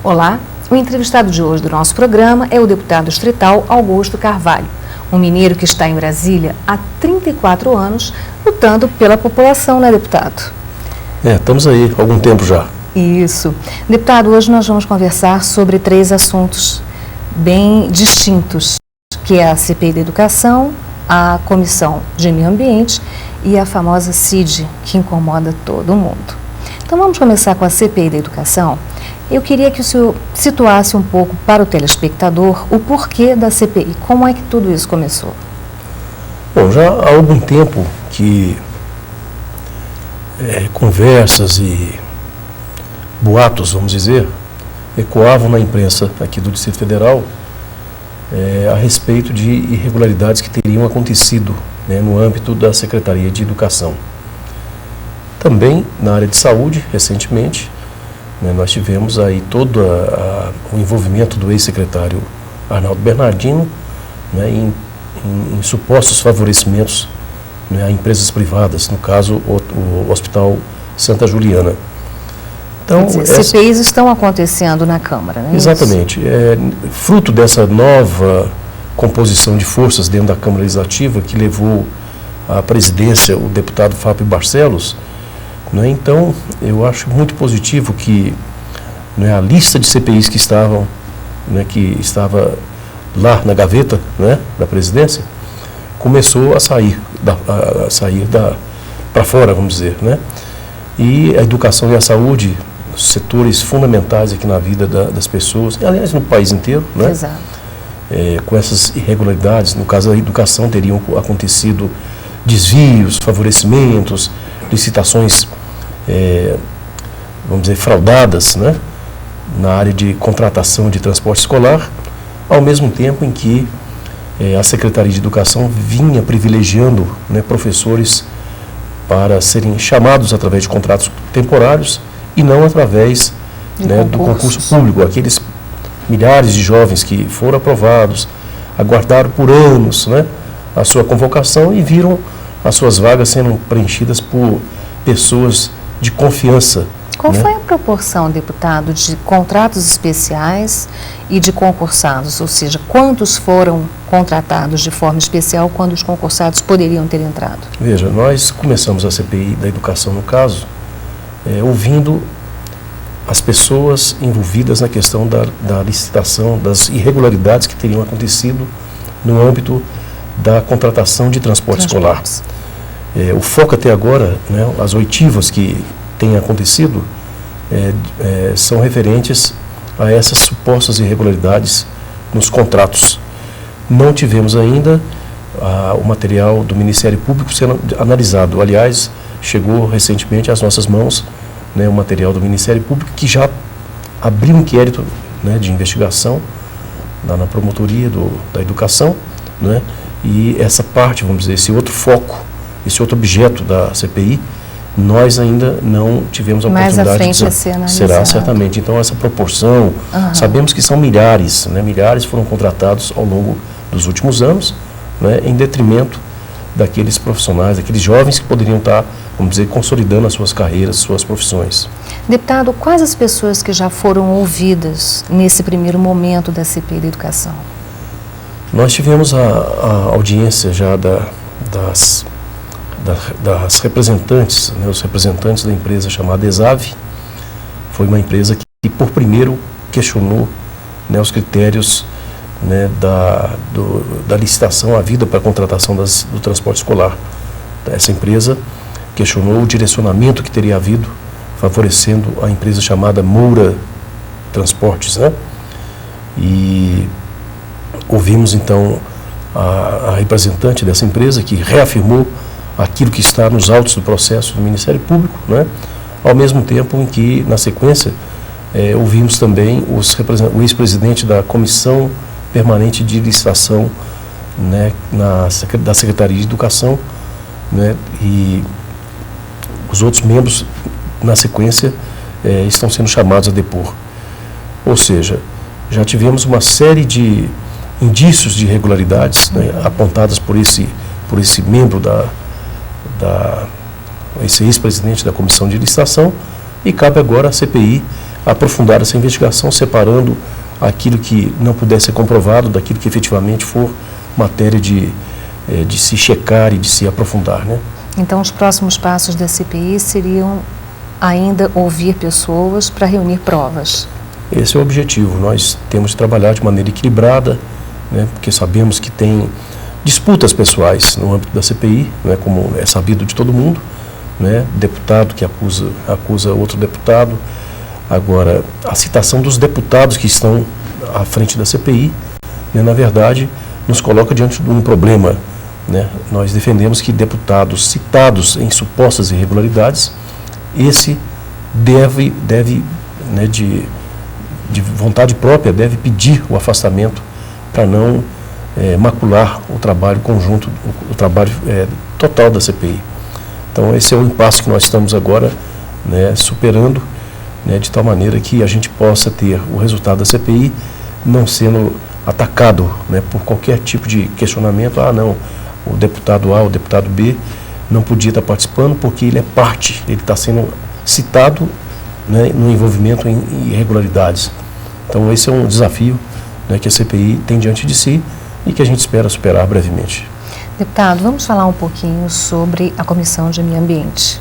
Olá, o entrevistado de hoje do nosso programa é o deputado distrital Augusto Carvalho, um mineiro que está em Brasília há 34 anos, lutando pela população, né, deputado? Estamos aí há algum tempo já. Isso. Deputado, hoje nós vamos conversar sobre 3 assuntos bem distintos, que é a CPI da Educação, a Comissão de Meio Ambiente e a famosa CID, que incomoda todo mundo. Então vamos começar com a CPI da Educação. Eu queria que o senhor situasse um pouco para o telespectador o porquê da CPI, como é que tudo isso começou? Bom, já há algum tempo que conversas e boatos, vamos dizer, ecoavam na imprensa aqui do Distrito Federal a respeito de irregularidades que teriam acontecido, né, no âmbito da Secretaria de Educação. Também na área de saúde, recentemente, né, nós tivemos aí todo o envolvimento do ex-secretário Arnaldo Bernardino, né, em supostos favorecimentos, né, a empresas privadas, no caso o Hospital Santa Juliana. Então, quer dizer, CPIs estão acontecendo na Câmara, não é? Exatamente. Fruto dessa nova composição de forças dentro da Câmara Legislativa, que levou à presidência o deputado Fábio Barcelos, né, então eu acho muito positivo que, né, a lista de CPIs que estavam, né, que estava lá na gaveta, né, da presidência, começou a sair para fora, vamos dizer, né? E a educação e a saúde, setores fundamentais aqui na vida das pessoas, aliás, no país inteiro, né? Exato. Com essas irregularidades, no caso da educação, teriam acontecido desvios, favorecimentos, licitações, vamos dizer, fraudadas, né, na área de contratação de transporte escolar, ao mesmo tempo em que a Secretaria de Educação vinha privilegiando, né, professores para serem chamados através de contratos temporários e não através, né, do concurso público. Aqueles milhares de jovens que foram aprovados, aguardaram por anos, né, a sua convocação e viram as suas vagas sendo preenchidas por pessoas de confiança. Qual, né? foi a proporção, deputado, de contratos especiais e de concursados? Ou seja, quantos foram contratados de forma especial quando os concursados poderiam ter entrado? Veja, nós começamos a CPI da educação, no caso, ouvindo as pessoas envolvidas na questão da licitação, das irregularidades que teriam acontecido no âmbito da contratação de transporte escolar. O foco até agora, né, as oitivas que têm acontecido, são referentes a essas supostas irregularidades nos contratos. Não tivemos ainda o material do Ministério Público sendo analisado. Aliás, chegou recentemente às nossas mãos, né, o material do Ministério Público, que já abriu um inquérito, né, de investigação na promotoria da educação, né, e essa parte, vamos dizer, esse outro foco, esse outro objeto da CPI, nós ainda não tivemos a oportunidade mais à frente a ser analisado. Será certamente. Então, essa proporção, sabemos que são milhares, né, milhares foram contratados ao longo dos últimos anos, né, em detrimento daqueles profissionais, daqueles jovens que poderiam estar, vamos dizer, consolidando as suas carreiras, suas profissões. Deputado, quais as pessoas que já foram ouvidas nesse primeiro momento da CPI da Educação? Nós tivemos a audiência já das representantes, né, os representantes da empresa chamada Exave. Foi uma empresa que por primeiro questionou, né, os critérios, né, da licitação havida para a contratação do transporte escolar. Essa empresa questionou o direcionamento que teria havido, favorecendo a empresa chamada Moura Transportes, né? E ouvimos então a representante dessa empresa que reafirmou aquilo que está nos autos do processo do Ministério Público, né? Ao mesmo tempo em que, na sequência, ouvimos também o ex-presidente da Comissão Permanente de Licitação, né, da Secretaria de Educação, né, e os outros membros, na sequência, estão sendo chamados a depor. Ou seja, já tivemos uma série de indícios de irregularidades, né, apontadas por esse membro esse ex-presidente da Comissão de Licitação, e cabe agora à CPI aprofundar essa investigação, separando aquilo que não puder ser comprovado daquilo que efetivamente for matéria de se checar e de se aprofundar, né? Então, os próximos passos da CPI seriam ainda ouvir pessoas para reunir provas? Esse é o objetivo. Nós temos de trabalhar de maneira equilibrada, né, porque sabemos que tem disputas pessoais no âmbito da CPI, né, como é sabido de todo mundo, né, deputado que acusa outro deputado. Agora, a citação dos deputados que estão à frente da CPI, né, na verdade, nos coloca diante de um problema, né? Nós defendemos que deputados citados em supostas irregularidades, esse deve né, de vontade própria, deve pedir o afastamento para não macular o trabalho conjunto, o trabalho total da CPI. Então, esse é o impasse que nós estamos agora, né, superando, né, de tal maneira que a gente possa ter o resultado da CPI não sendo atacado, né, por qualquer tipo de questionamento. Ah, não, o deputado A, o deputado B não podia estar participando porque ele é parte, ele está sendo citado, né, no envolvimento em irregularidades. Então, esse é um desafio, né, que a CPI tem diante de si e que a gente espera superar brevemente. Deputado, vamos falar um pouquinho sobre a Comissão de Meio Ambiente.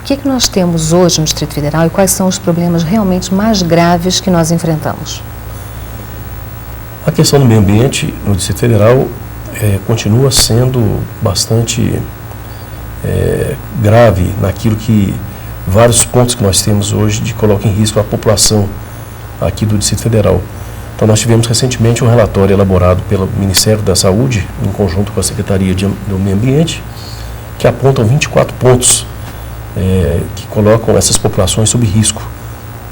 O que nós temos hoje no Distrito Federal e quais são os problemas realmente mais graves que nós enfrentamos? A questão do meio ambiente no Distrito Federal continua sendo bastante grave naquilo que vários pontos que nós temos hoje de colocam em risco a população aqui do Distrito Federal. Então, nós tivemos recentemente um relatório elaborado pelo Ministério da Saúde, em conjunto com a Secretaria do Meio Ambiente, que apontam 24 pontos que colocam essas populações sob risco.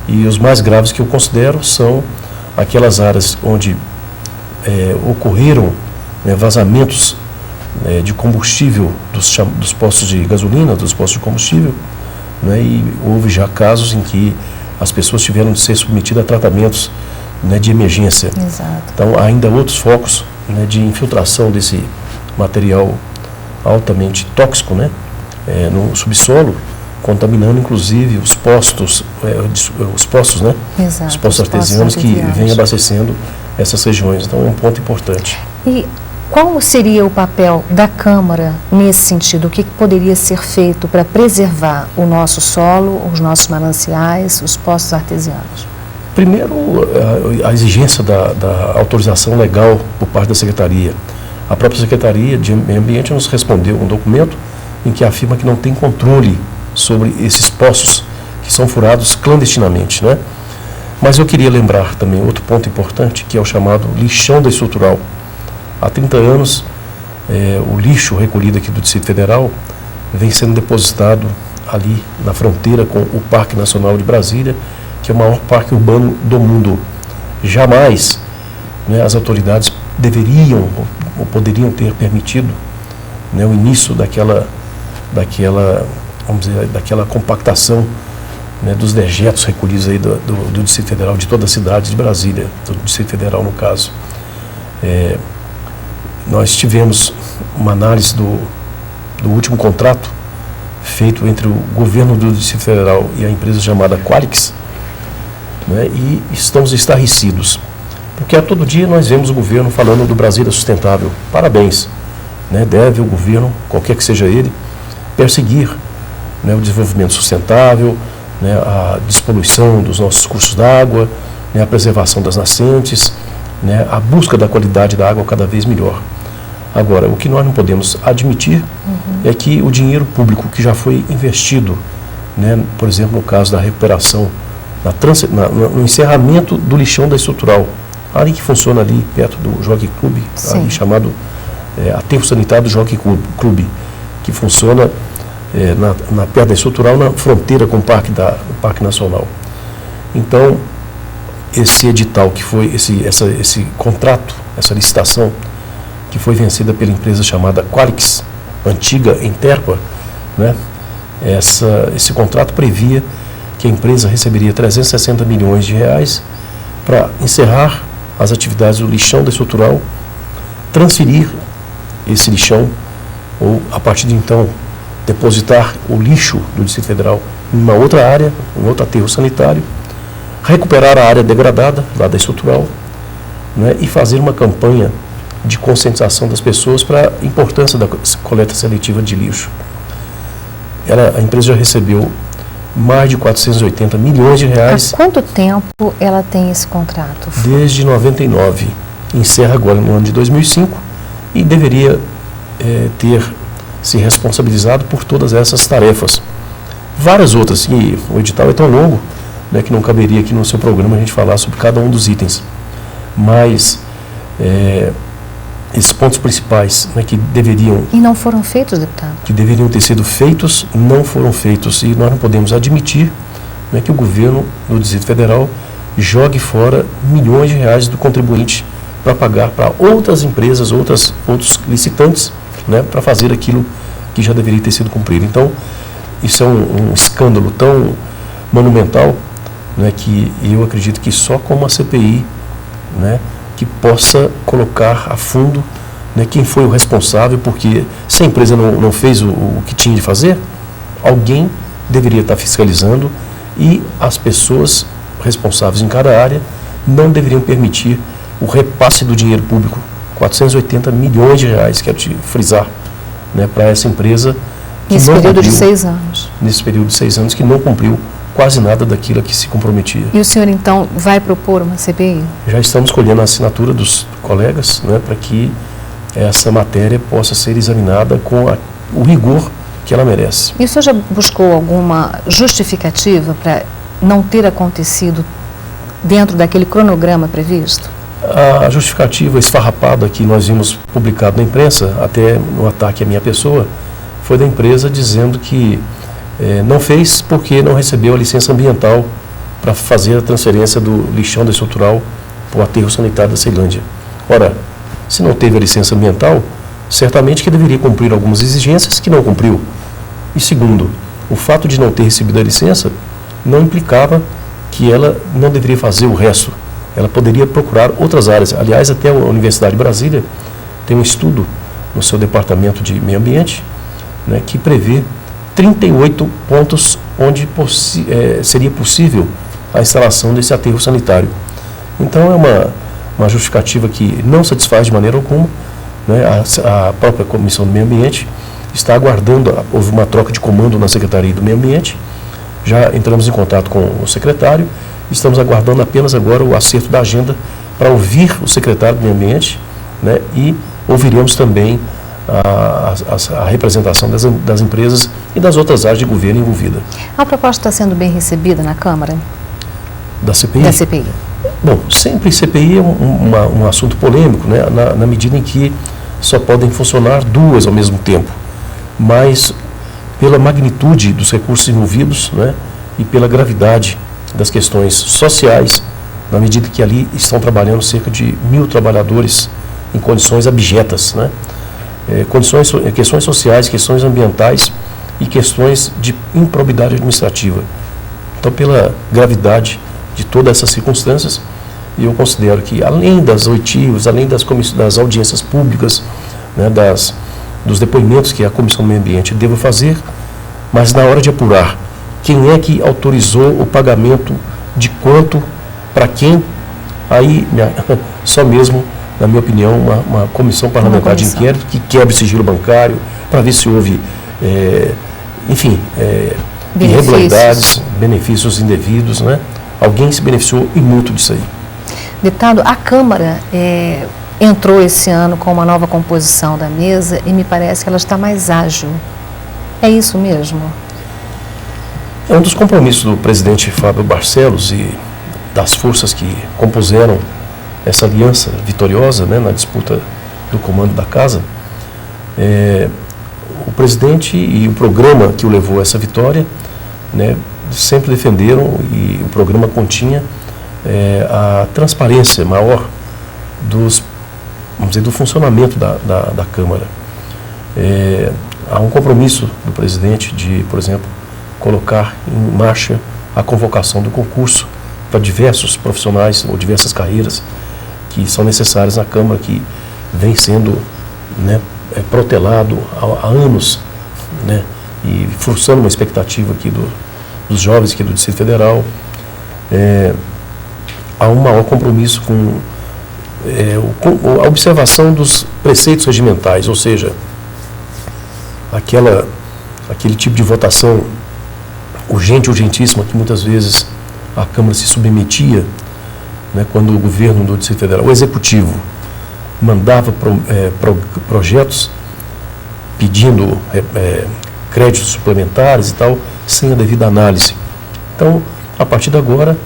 E os mais graves que eu considero são aquelas áreas onde ocorreram vazamentos de combustível dos postos de gasolina, dos postos de combustível, né, e houve já casos em que as pessoas tiveram de ser submetidas a tratamentos, né, de emergência. Exato. Então, há ainda outros focos, né, de infiltração desse material altamente tóxico, né, no subsolo, contaminando inclusive os postos, né, Exato, os postos artesianos que vêm abastecendo essas regiões. Então, é um ponto importante. E qual seria o papel da Câmara nesse sentido? O que poderia ser feito para preservar o nosso solo, os nossos mananciais, os postos artesianos? Primeiro, a exigência da autorização legal por parte da Secretaria. A própria Secretaria de Meio Ambiente nos respondeu um documento em que afirma que não tem controle sobre esses poços que são furados clandestinamente, né? Mas eu queria lembrar também outro ponto importante, que é o chamado lixão da estrutural. Há 30 anos, o lixo recolhido aqui do Distrito Federal vem sendo depositado ali na fronteira com o Parque Nacional de Brasília, que é o maior parque urbano do mundo. Jamais, né, as autoridades deveriam ou poderiam ter permitido, né, o início daquela compactação, né, dos dejetos recolhidos aí do Distrito Federal, de toda a cidade de Brasília, do Distrito Federal no caso. Nós tivemos uma análise do último contrato feito entre o governo do Distrito Federal e a empresa chamada Qualix, né, e estamos estarrecidos, porque a todo dia nós vemos o governo falando do Brasília Sustentável. Parabéns, né, deve o governo, qualquer que seja ele, perseguir, né, o desenvolvimento sustentável, né, a despoluição dos nossos cursos d'água, né, a preservação das nascentes, né, a busca da qualidade da água cada vez melhor. Agora, o que nós não podemos admitir é que o dinheiro público que já foi investido, né, por exemplo, no caso da recuperação, no encerramento do lixão da estrutural, ali que funciona ali perto do Jockey Club, ali chamado Aterro Sanitário do Jockey Club, que funciona perto da estrutural, na fronteira com o Parque Nacional. Então, esse edital que foi, esse contrato, essa licitação, que foi vencida pela empresa chamada Qualix, antiga Interpa, né? Esse contrato previa que a empresa receberia 360 milhões de reais para encerrar as atividades do lixão da estrutural, transferir esse lixão, ou a partir de então depositar o lixo do Distrito Federal em uma outra área, um outro aterro sanitário, recuperar a área degradada lá da estrutural, né, e fazer uma campanha de conscientização das pessoas para a importância da coleta seletiva de lixo. A empresa já recebeu mais de 480 milhões de reais. Há quanto tempo ela tem esse contrato? Desde 99. Encerra agora no ano de 2005 e deveria ter se responsabilizado por todas essas tarefas. Várias outras, e o edital é tão longo, né, que não caberia aqui no seu programa a gente falar sobre cada um dos itens. Mas esses pontos principais, né, que deveriam... E não foram feitos, deputado? Que deveriam ter sido feitos, não foram feitos. E nós não podemos admitir, né, que o governo do Distrito Federal jogue fora milhões de reais do contribuinte para pagar para outras empresas, outros licitantes, né, para fazer aquilo que já deveria ter sido cumprido. Então, isso é um escândalo tão monumental, né, que eu acredito que só com uma CPI, né, que possa colocar a fundo, né, quem foi o responsável, porque se a empresa não fez o que tinha de fazer, alguém deveria estar fiscalizando e as pessoas responsáveis em cada área não deveriam permitir o repasse do dinheiro público, 480 milhões de reais, quero te frisar, né, para essa empresa. Nesse período de 6 anos. Nesse período de 6 anos que não cumpriu quase nada daquilo a que se comprometia. E o senhor, então, vai propor uma CPI? Já estamos colhendo a assinatura dos colegas, né, para que essa matéria possa ser examinada com o rigor que ela merece. E o senhor já buscou alguma justificativa para não ter acontecido dentro daquele cronograma previsto? A justificativa esfarrapada que nós vimos publicado na imprensa, até no ataque à minha pessoa, foi da empresa dizendo que não fez porque não recebeu a licença ambiental para fazer a transferência do lixão da estrutural para o aterro sanitário da Ceilândia. Ora, se não teve a licença ambiental, certamente que deveria cumprir algumas exigências que não cumpriu. E segundo, o fato de não ter recebido a licença não implicava que ela não deveria fazer o resto. Ela poderia procurar outras áreas. Aliás, até a Universidade de Brasília tem um estudo no seu departamento de meio ambiente, né, que prevê 38 pontos onde seria possível a instalação desse aterro sanitário. Então é uma justificativa que não satisfaz de maneira alguma, né? A própria Comissão do Meio Ambiente está aguardando, houve uma troca de comando na Secretaria do Meio Ambiente, já entramos em contato com o secretário, estamos aguardando apenas agora o acerto da agenda para ouvir o secretário do Meio Ambiente, né? E ouviremos também a representação das empresas e das outras áreas de governo envolvidas. A proposta está sendo bem recebida na Câmara? Da CPI? Da CPI. Bom, sempre CPI é um assunto polêmico, né, na medida em que só podem funcionar duas ao mesmo tempo. Mas, pela magnitude dos recursos envolvidos, né, e pela gravidade das questões sociais, na medida que ali estão trabalhando cerca de 1.000 trabalhadores em condições abjetas, né, questões sociais, questões ambientais e questões de improbidade administrativa. Então, pela gravidade de todas essas circunstâncias, eu considero que, além das oitivos, além das audiências públicas, né, dos depoimentos que a Comissão do Meio Ambiente deva fazer, mas na hora de apurar quem é que autorizou o pagamento de quanto, para quem, aí só mesmo, na minha opinião, uma comissão parlamentar de inquérito que quebre o sigilo bancário, para ver se houve, irregularidades, benefícios indevidos, né? Alguém se beneficiou e muito disso aí. Deputado, a Câmara entrou esse ano com uma nova composição da mesa e me parece que ela está mais ágil. É isso mesmo? É um dos compromissos do presidente Fábio Barcelos e das forças que compuseram essa aliança vitoriosa, né, na disputa do comando da casa. O presidente e o programa que o levou a essa vitória, né, sempre defenderam, e o programa continha a transparência maior do funcionamento da Câmara. Há um compromisso do presidente de, por exemplo, colocar em marcha a convocação do concurso para diversos profissionais ou diversas carreiras que são necessárias na Câmara, que vem sendo, né, protelado há anos, né, e frustrando uma expectativa aqui dos jovens aqui do Distrito Federal. há um maior compromisso com a observação dos preceitos regimentais, ou seja, aquele tipo de votação urgente, urgentíssima, que muitas vezes a Câmara se submetia, né, quando o governo do Distrito Federal, o Executivo, mandava projetos pedindo créditos suplementares e tal, sem a devida análise. Então, a partir de agora,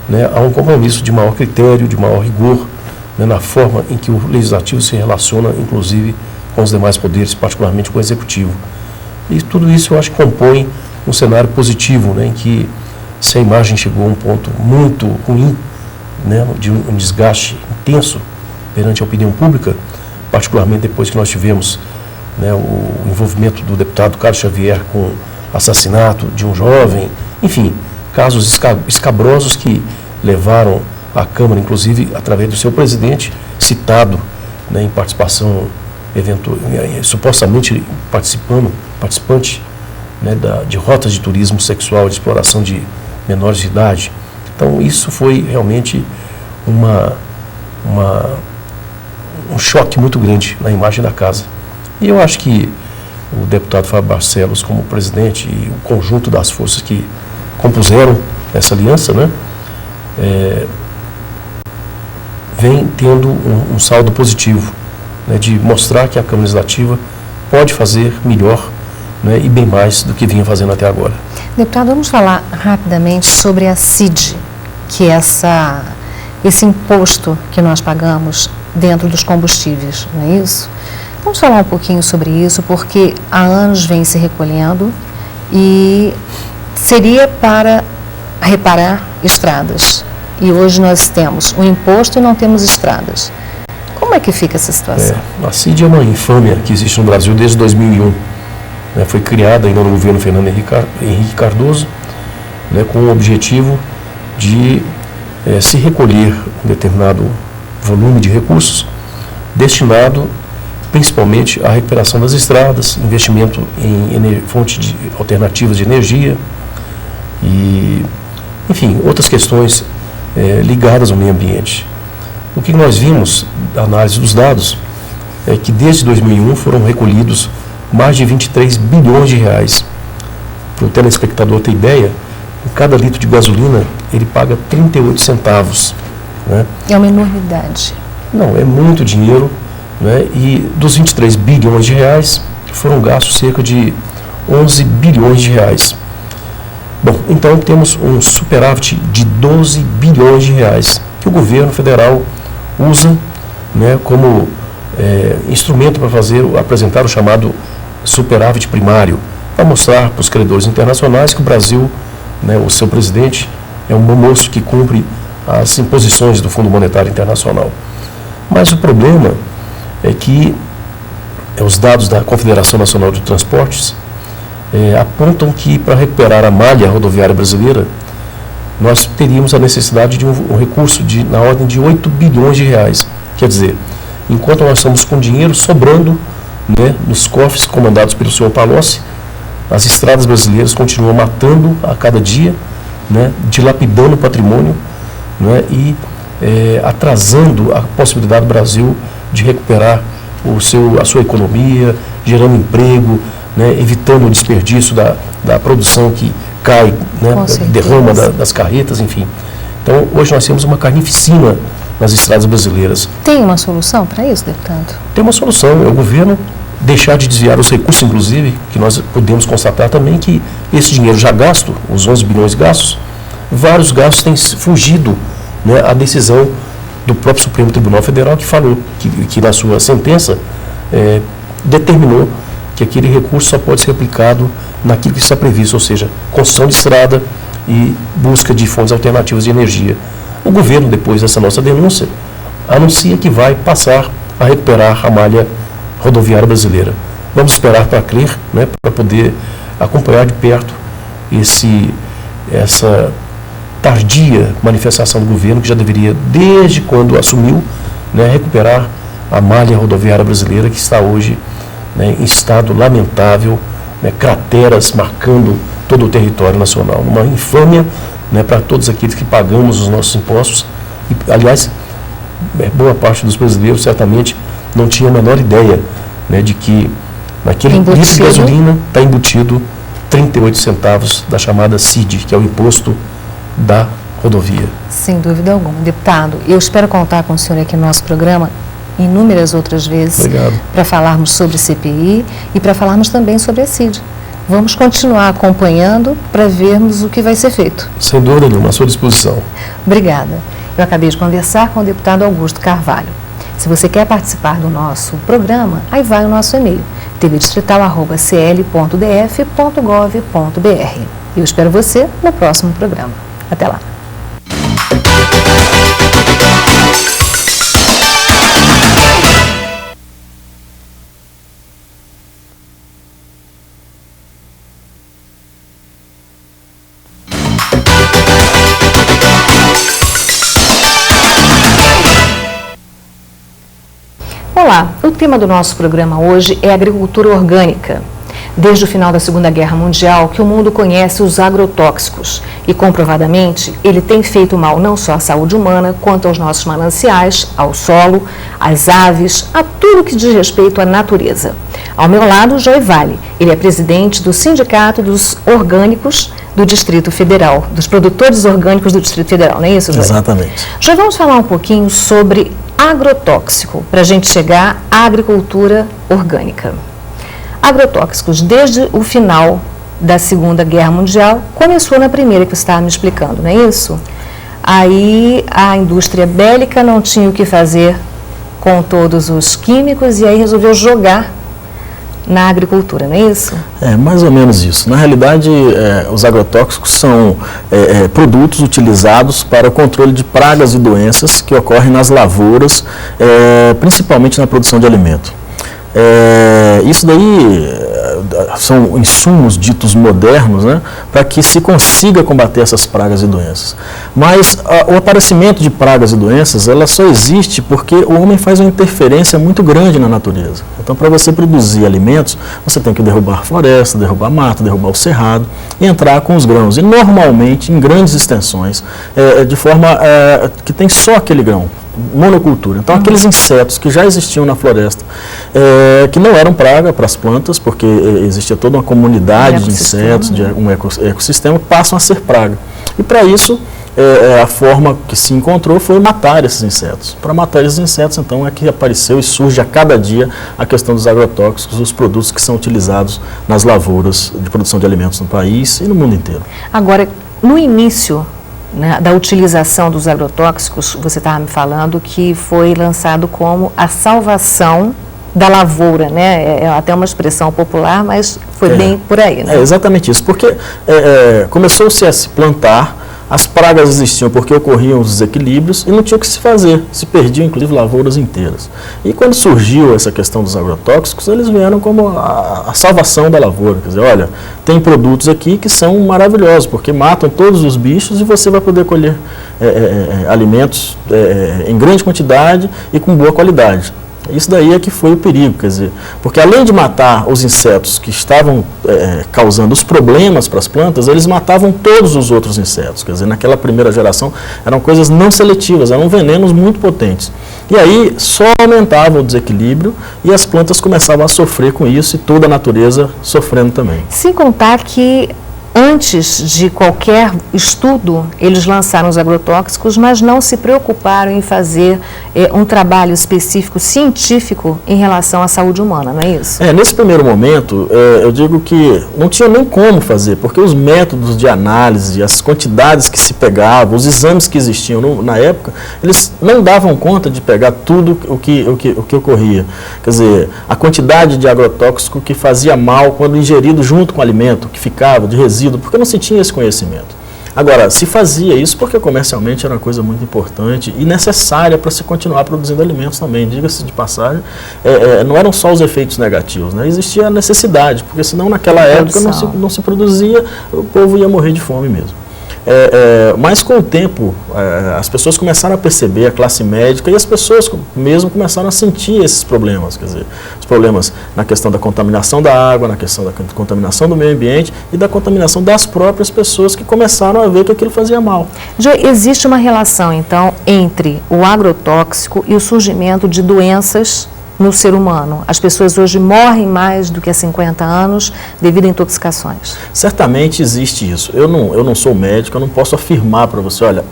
né, há um compromisso de maior critério, de maior rigor, né, na forma em que o Legislativo se relaciona, inclusive, com os demais poderes, particularmente com o Executivo. E tudo isso eu acho que compõe um cenário positivo, né, em que, se a imagem chegou a um ponto muito ruim, né, de um desgaste intenso perante a opinião pública, particularmente depois que nós tivemos, né, o envolvimento do deputado Carlos Xavier com assassinato de um jovem, enfim, casos escabrosos que levaram a Câmara, inclusive através do seu presidente, citado, né, em participação, supostamente participante, né, de rotas de turismo sexual, de exploração de menores de idade. Então, isso foi realmente um choque muito grande na imagem da casa. E eu acho que o deputado Fábio Barcelos, como presidente, e o conjunto das forças que compuseram essa aliança, né, vem tendo um saldo positivo, né, de mostrar que a Câmara Legislativa pode fazer melhor, né, e bem mais do que vinha fazendo até agora. Deputado, vamos falar rapidamente sobre a CID, que é esse imposto que nós pagamos dentro dos combustíveis, não é isso? Vamos falar um pouquinho sobre isso, porque há anos vem se recolhendo e seria para reparar estradas. E hoje nós temos o imposto e não temos estradas. Como é que fica essa situação? A CID é uma infâmia que existe no Brasil desde 2001. Né, foi criada ainda no governo Fernando Henrique Cardoso, né, com o objetivo de se recolher um determinado volume de recursos destinado principalmente à recuperação das estradas, investimento em fontes alternativas de energia e, enfim, outras questões ligadas ao meio ambiente. O que nós vimos da análise dos dados é que desde 2001 foram recolhidos mais de 23 bilhões de reais. Para o telespectador ter ideia, em cada litro de gasolina ele paga 38 centavos. Né? É uma enormidade. Não, é muito dinheiro, né? E dos 23 bilhões de reais foram gastos cerca de 11 bilhões de reais. Bom, então temos um superávit de 12 bilhões de reais que o governo federal usa, né, como instrumento para apresentar o chamado superávit primário, para mostrar para os credores internacionais que o Brasil, né, o seu presidente, é um bom moço que cumpre as imposições do Fundo Monetário Internacional. Mas o problema é que os dados da Confederação Nacional de Transportes apontam que, para recuperar a malha rodoviária brasileira, nós teríamos a necessidade de um recurso na ordem de 8 bilhões de reais. Quer dizer, enquanto nós estamos com dinheiro sobrando, né, nos cofres comandados pelo senhor Palocci, as estradas brasileiras continuam matando a cada dia, né, dilapidando o patrimônio, né, e atrasando a possibilidade do Brasil de recuperar a sua economia, gerando emprego, né, evitando o desperdício da produção que cai, né, derrama das carretas, enfim. Então, hoje nós temos uma carnificina nas estradas brasileiras. Tem uma solução para isso, deputado? Tem uma solução, é o governo deixar de desviar os recursos, inclusive, que nós podemos constatar também que esse dinheiro já gasto, os 11 bilhões gastos, vários gastos têm fugido, né, à decisão do próprio Supremo Tribunal Federal, que falou que na sua sentença determinou que aquele recurso só pode ser aplicado naquilo que está previsto, ou seja, construção de estrada e busca de fontes alternativas de energia. O governo, depois dessa nossa denúncia, anuncia que vai passar a recuperar a malha rodoviária brasileira. Vamos esperar para crer, né, para poder acompanhar de perto essa tardia manifestação do governo, que já deveria, desde quando assumiu, né, recuperar a malha rodoviária brasileira, que está hoje, né, em estado lamentável, né, crateras marcando todo o território nacional. Uma infâmia, né, para todos aqueles que pagamos os nossos impostos, E, aliás, boa parte dos brasileiros certamente não tinha a menor ideia, né, de que naquele litro de gasolina está embutido 38 centavos da chamada CID, que é o imposto da rodovia. Sem dúvida alguma. Deputado, eu espero contar com o senhor aqui no nosso programa inúmeras outras vezes para falarmos sobre CPI e para falarmos também sobre a CID. Vamos continuar acompanhando para vermos o que vai ser feito. Sem dúvida nenhuma, à sua disposição. Obrigada. Eu acabei de conversar com o deputado Augusto Carvalho. Se você quer participar do nosso programa, aí vai o nosso e-mail, tvdistrital@cl.df.gov.br. Eu espero você no próximo programa. Até lá. Olá, o tema do nosso programa hoje é agricultura orgânica. Desde o final da Segunda Guerra Mundial que o mundo conhece os agrotóxicos e, comprovadamente, ele tem feito mal não só à saúde humana, quanto aos nossos mananciais, ao solo, às aves, a tudo que diz respeito à natureza. Ao meu lado, Joy Vale. Ele é presidente do Sindicato dos Orgânicos do Distrito Federal, dos produtores orgânicos do Distrito Federal, não é isso, Joy? Exatamente. Já vamos falar um pouquinho sobre agrotóxico, para a gente chegar à agricultura orgânica. Agrotóxicos, desde o final da Segunda Guerra Mundial, começou na primeira que você estava me explicando, não é isso? Aí a indústria bélica não tinha o que fazer com todos os químicos e aí resolveu jogar na agricultura, não é isso? É, mais ou menos isso. Na realidade, os agrotóxicos são produtos utilizados para o controle de pragas e doenças que ocorrem nas lavouras, principalmente na produção de alimento. Isso daí são insumos ditos modernos, né, para que se consiga combater essas pragas e doenças. Mas o aparecimento de pragas e doenças, ela só existe porque o homem faz uma interferência muito grande na natureza. Então, para você produzir alimentos, você tem que derrubar a floresta, derrubar a mata, derrubar o cerrado e entrar com os grãos. E normalmente em grandes extensões, de forma que tem só aquele grão. Monocultura. Então, aqueles insetos que já existiam na floresta, que não eram praga para as plantas, porque existia toda uma comunidade de insetos, de um ecossistema, passam a ser praga. E para isso, a forma que se encontrou foi matar esses insetos. Para matar esses insetos, então, é que apareceu e surge a cada dia a questão dos agrotóxicos, os produtos que são utilizados nas lavouras de produção de alimentos no país e no mundo inteiro. Agora, no início da utilização dos agrotóxicos, você estava me falando que foi lançado como a salvação da lavoura, né? É até uma expressão popular, mas foi bem por aí, né? É exatamente isso, porque começou-se a se plantar, as pragas existiam porque ocorriam os desequilíbrios e não tinha o que se fazer, se perdiam inclusive lavouras inteiras. E quando surgiu essa questão dos agrotóxicos, eles vieram como a salvação da lavoura, quer dizer, olha, tem produtos aqui que são maravilhosos, porque matam todos os bichos e você vai poder colher alimentos em grande quantidade e com boa qualidade. Isso daí é que foi o perigo, quer dizer, porque além de matar os insetos que estavam causando os problemas para as plantas, eles matavam todos os outros insetos, quer dizer, naquela primeira geração eram coisas não seletivas, eram venenos muito potentes. E aí só aumentava o desequilíbrio e as plantas começavam a sofrer com isso e toda a natureza sofrendo também. Sem contar que antes de qualquer estudo, eles lançaram os agrotóxicos, mas não se preocuparam em fazer um trabalho específico, científico, em relação à saúde humana, não é isso? Nesse primeiro momento, eu digo que não tinha nem como fazer, porque os métodos de análise, as quantidades que se pegavam, os exames que existiam na época, eles não davam conta de pegar tudo o que ocorria. Quer dizer, a quantidade de agrotóxico que fazia mal quando ingerido junto com o alimento, que ficava de resíduo, porque não se tinha esse conhecimento. Agora, se fazia isso porque comercialmente era uma coisa muito importante e necessária para se continuar produzindo alimentos também. Diga-se de passagem, não eram só os efeitos negativos, né? Existia a necessidade, porque senão naquela época não se produzia, o povo ia morrer de fome mesmo. Mas com o tempo, as pessoas começaram a perceber, a classe médica, e as pessoas mesmo começaram a sentir esses problemas, quer dizer, os problemas na questão da contaminação da água, na questão da contaminação do meio ambiente e da contaminação das próprias pessoas que começaram a ver que aquilo fazia mal. Já existe uma relação, então, entre o agrotóxico e o surgimento de doenças no ser humano? As pessoas hoje morrem mais do que há 50 anos devido a intoxicações? Certamente existe isso. Eu não sou médico, eu não posso afirmar para você, olha,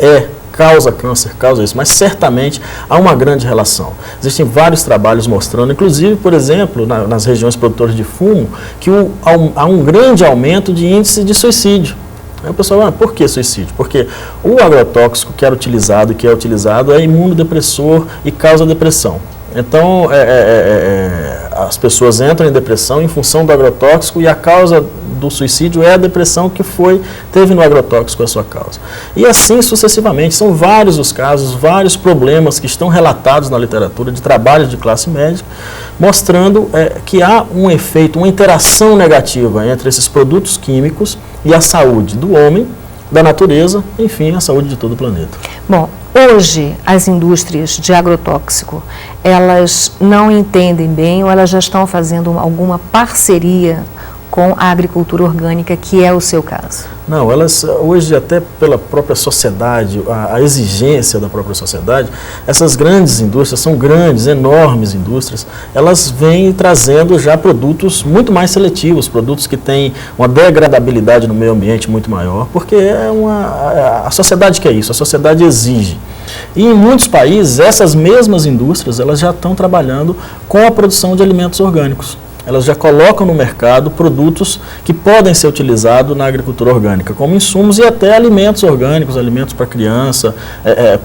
causa câncer, causa isso, mas certamente há uma grande relação. Existem vários trabalhos mostrando, inclusive, por exemplo, nas regiões produtoras de fumo, que há um grande aumento de índice de suicídio. Aí o pessoal, por que suicídio? Porque o agrotóxico que é utilizado é imunodepressor e causa depressão. Então, as pessoas entram em depressão em função do agrotóxico e a causa do suicídio é a depressão que teve no agrotóxico a sua causa. E assim sucessivamente, são vários os casos, vários problemas que estão relatados na literatura de trabalhos de classe médica, mostrando que há um efeito, uma interação negativa entre esses produtos químicos e a saúde do homem, da natureza, enfim, a saúde de todo o planeta. Bom, hoje as indústrias de agrotóxico, elas não entendem bem ou elas já estão fazendo alguma parceria com a agricultura orgânica, que é o seu caso? Não, elas hoje, até pela própria sociedade, a exigência da própria sociedade, essas grandes indústrias, são grandes, enormes indústrias, elas vêm trazendo já produtos muito mais seletivos, produtos que têm uma degradabilidade no meio ambiente muito maior, porque a sociedade quer isso, a sociedade exige. E em muitos países, essas mesmas indústrias, elas já estão trabalhando com a produção de alimentos orgânicos. Elas já colocam no mercado produtos que podem ser utilizados na agricultura orgânica, como insumos e até alimentos orgânicos, alimentos para criança,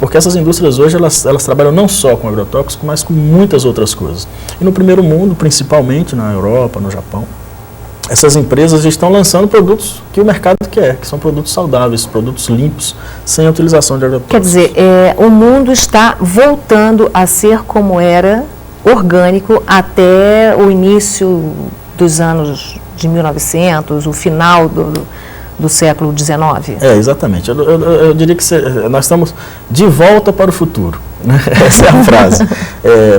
porque essas indústrias hoje elas trabalham não só com agrotóxico, mas com muitas outras coisas. E no primeiro mundo, principalmente na Europa, no Japão, essas empresas estão lançando produtos que o mercado quer, que são produtos saudáveis, produtos limpos, sem a utilização de agrotóxicos. Quer dizer, o mundo está voltando a ser como era, orgânico, até o início dos anos de 1900, o final do século XIX? Exatamente. Eu diria que nós estamos de volta para o futuro, né? Essa é a frase.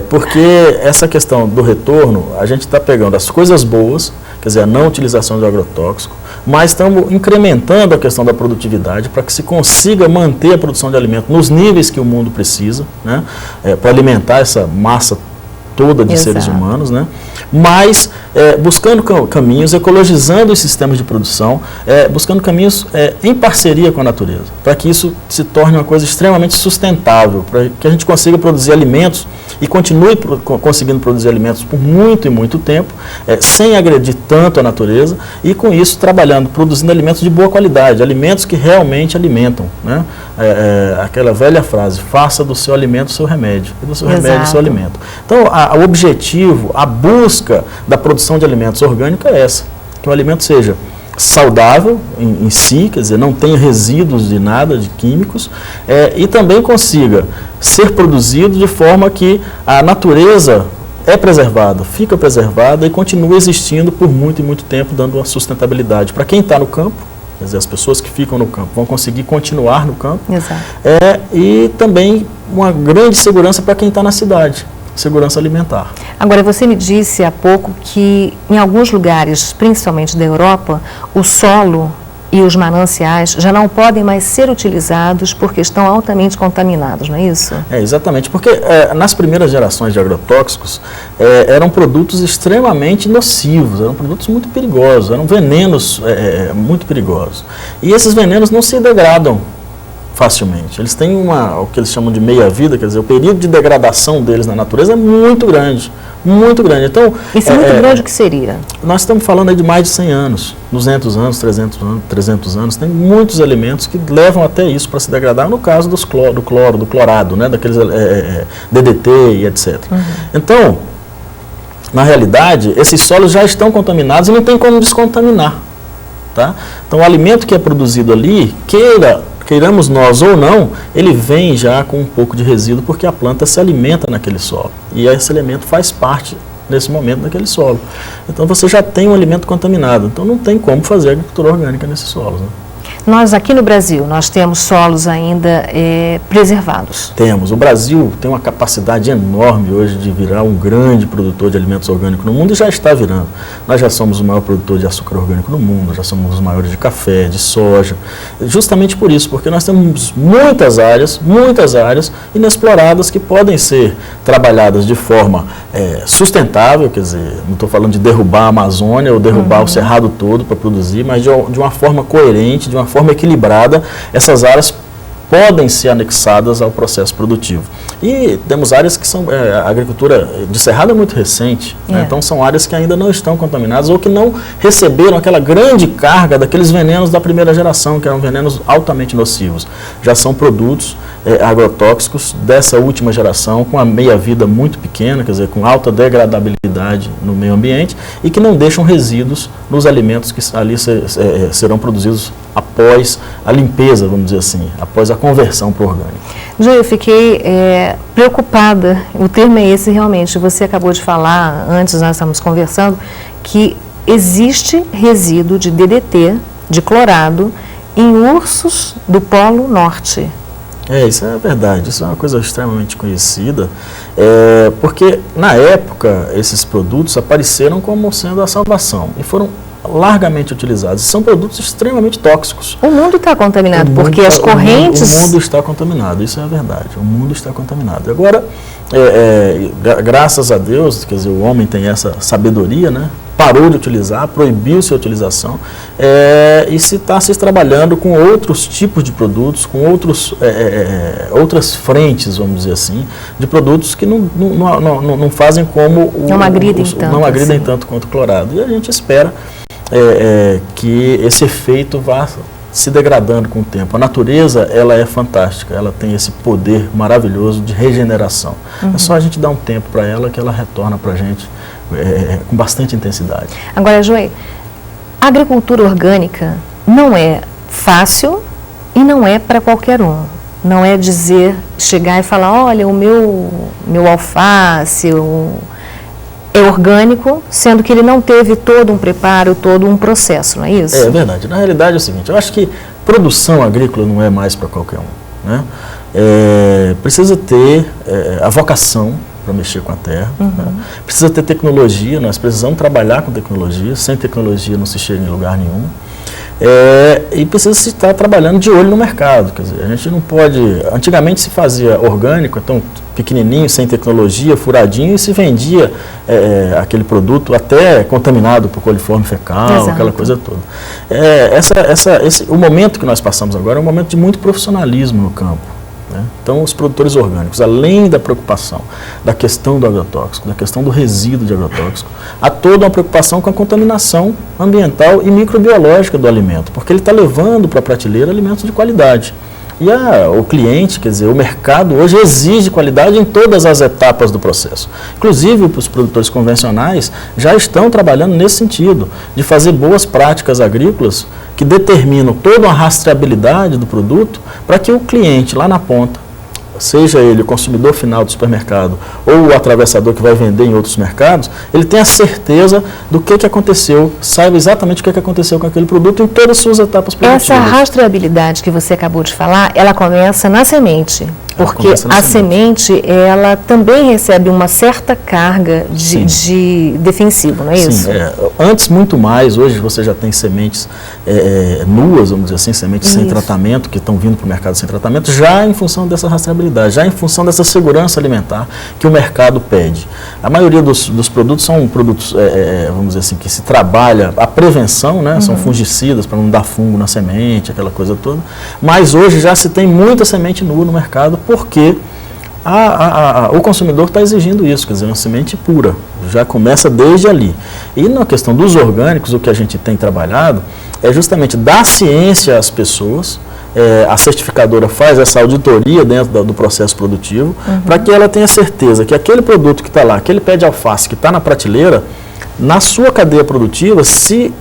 Porque essa questão do retorno, a gente está pegando as coisas boas, quer dizer, a não utilização de agrotóxico, mas estamos incrementando a questão da produtividade para que se consiga manter a produção de alimento nos níveis que o mundo precisa, né? Para alimentar essa massa toda de seres humanos, né? Mas buscando caminhos, ecologizando os sistemas de produção, buscando caminhos em parceria com a natureza, para que isso se torne uma coisa extremamente sustentável, para que a gente consiga produzir alimentos e continue conseguindo produzir alimentos por muito e muito tempo, sem agredir tanto a natureza, e com isso produzindo alimentos de boa qualidade, alimentos que realmente alimentam, né? Aquela velha frase, faça do seu alimento o seu remédio, e do seu remédio o seu alimento. Então, o objetivo, a busca da produção de alimentos orgânicos é essa, que o alimento seja saudável em si, quer dizer, não tenha resíduos de nada, de químicos, e também consiga ser produzido de forma que a natureza fica preservada e continua existindo por muito e muito tempo, dando uma sustentabilidade para quem está no campo. Quer dizer, as pessoas que ficam no campo vão conseguir continuar no campo. Exato. E também uma grande segurança para quem está na cidade, segurança alimentar. Agora, você me disse há pouco que em alguns lugares, principalmente da Europa, o solo e os mananciais já não podem mais ser utilizados porque estão altamente contaminados, não é isso? Exatamente, porque nas primeiras gerações de agrotóxicos eram produtos extremamente nocivos, eram produtos muito perigosos, eram venenos muito perigosos. E esses venenos não se degradam facilmente. Eles têm o que eles chamam de meia-vida, quer dizer, o período de degradação deles na natureza é muito grande, muito grande. Então, isso é muito grande, o que seria? Nós estamos falando aí de mais de 100 anos, 200 anos, 300 anos, tem muitos elementos que levam até isso para se degradar, no caso do clorado, né, daqueles DDT e etc. Uhum. Então, na realidade, esses solos já estão contaminados e não tem como descontaminar. Tá? Então, o alimento que é produzido ali, queiramos nós ou não, ele vem já com um pouco de resíduo porque a planta se alimenta naquele solo. E esse elemento faz parte, nesse momento, daquele solo. Então você já tem um alimento contaminado. Então não tem como fazer agricultura orgânica nesses solos, né? Nós aqui no Brasil, nós temos solos ainda preservados. Temos. O Brasil tem uma capacidade enorme hoje de virar um grande produtor de alimentos orgânicos no mundo e já está virando. Nós já somos o maior produtor de açúcar orgânico no mundo, já somos os maiores de café, de soja. Justamente por isso, porque nós temos muitas áreas inexploradas que podem ser trabalhadas de forma sustentável, quer dizer, não estou falando de derrubar a Amazônia ou derrubar o Cerrado todo para produzir, mas de uma forma coerente, de uma forma equilibrada, essas áreas podem ser anexadas ao processo produtivo. E temos áreas que são, a agricultura de cerrado é muito recente, né? Então são áreas que ainda não estão contaminadas ou que não receberam aquela grande carga daqueles venenos da primeira geração, que eram venenos altamente nocivos. Já são produtos agrotóxicos dessa última geração, com a meia-vida muito pequena, quer dizer, com alta degradabilidade no meio ambiente e que não deixam resíduos nos alimentos que ali serão produzidos após a limpeza, vamos dizer assim, após a conversão para o orgânico. Joel, eu fiquei preocupada, o termo é esse realmente, você acabou de falar, antes nós estávamos conversando, que existe resíduo de DDT, de clorado, em ursos do Polo Norte. Isso é verdade, isso é uma coisa extremamente conhecida, porque na época esses produtos apareceram como sendo a salvação e foram largamente utilizados. São produtos extremamente tóxicos. O mundo está contaminado, porque as correntes... O mundo está contaminado, isso é verdade, o mundo está contaminado. Agora, graças a Deus, quer dizer, o homem tem essa sabedoria, né? Parou de utilizar, proibiu sua utilização e se está se trabalhando com outros tipos de produtos, com outras frentes, vamos dizer assim, de produtos que não fazem como não agridem tanto quanto o clorado. E a gente espera que esse efeito vá se degradando com o tempo. A natureza, ela é fantástica, ela tem esse poder maravilhoso de regeneração. É só a gente dar um tempo para ela que ela retorna para a gente com bastante intensidade. Agora, Joel, a agricultura orgânica não é fácil e não é para qualquer um. Não é chegar e falar, olha, o meu alface é orgânico, sendo que ele não teve todo um preparo, todo um processo, não é isso? É verdade. Na realidade é o seguinte, eu acho que produção agrícola não é mais para qualquer um, né? Precisa ter a vocação para mexer com a terra, né? Precisa ter tecnologia, nós precisamos trabalhar com tecnologia, sem tecnologia não se chega em lugar nenhum. E precisa se estar trabalhando de olho no mercado, quer dizer, a gente não pode, antigamente se fazia orgânico, então pequenininho, sem tecnologia, furadinho, e se vendia aquele produto até contaminado por coliforme fecal, Exato. Aquela coisa toda. O momento que nós passamos agora é um momento de muito profissionalismo no campo. Então, os produtores orgânicos, além da preocupação da questão do agrotóxico, da questão do resíduo de agrotóxico, há toda uma preocupação com a contaminação ambiental e microbiológica do alimento, porque ele está levando para a prateleira alimentos de qualidade. E o cliente, quer dizer, o mercado hoje exige qualidade em todas as etapas do processo. Inclusive, os produtores convencionais já estão trabalhando nesse sentido, de fazer boas práticas agrícolas que determinam toda uma rastreabilidade do produto para que o cliente lá na ponta, seja ele o consumidor final do supermercado ou o atravessador que vai vender em outros mercados, ele tenha certeza do que aconteceu, saiba exatamente o que aconteceu com aquele produto em todas as suas etapas produtivas. Essa rastreabilidade que você acabou de falar, ela começa na semente, porque a semente, ela também recebe uma certa carga de defensivo, não é isso? Sim, antes muito mais, hoje você já tem sementes nuas, vamos dizer assim, sementes sem tratamento, que estão vindo para o mercado sem tratamento, já em função dessa rastreabilidade, já em função dessa segurança alimentar que o mercado pede. A maioria dos produtos são produtos, vamos dizer assim, que se trabalha a prevenção, né? São fungicidas para não dar fungo na semente, aquela coisa toda, mas hoje já se tem muita semente nua no mercado, porque o consumidor está exigindo isso, quer dizer, uma semente pura, já começa desde ali. E na questão dos orgânicos, o que a gente tem trabalhado é justamente dar ciência às pessoas. A certificadora faz essa auditoria dentro do processo produtivo, para que ela tenha certeza que aquele produto que está lá, aquele pé de alface que está na prateleira, na sua cadeia produtiva, se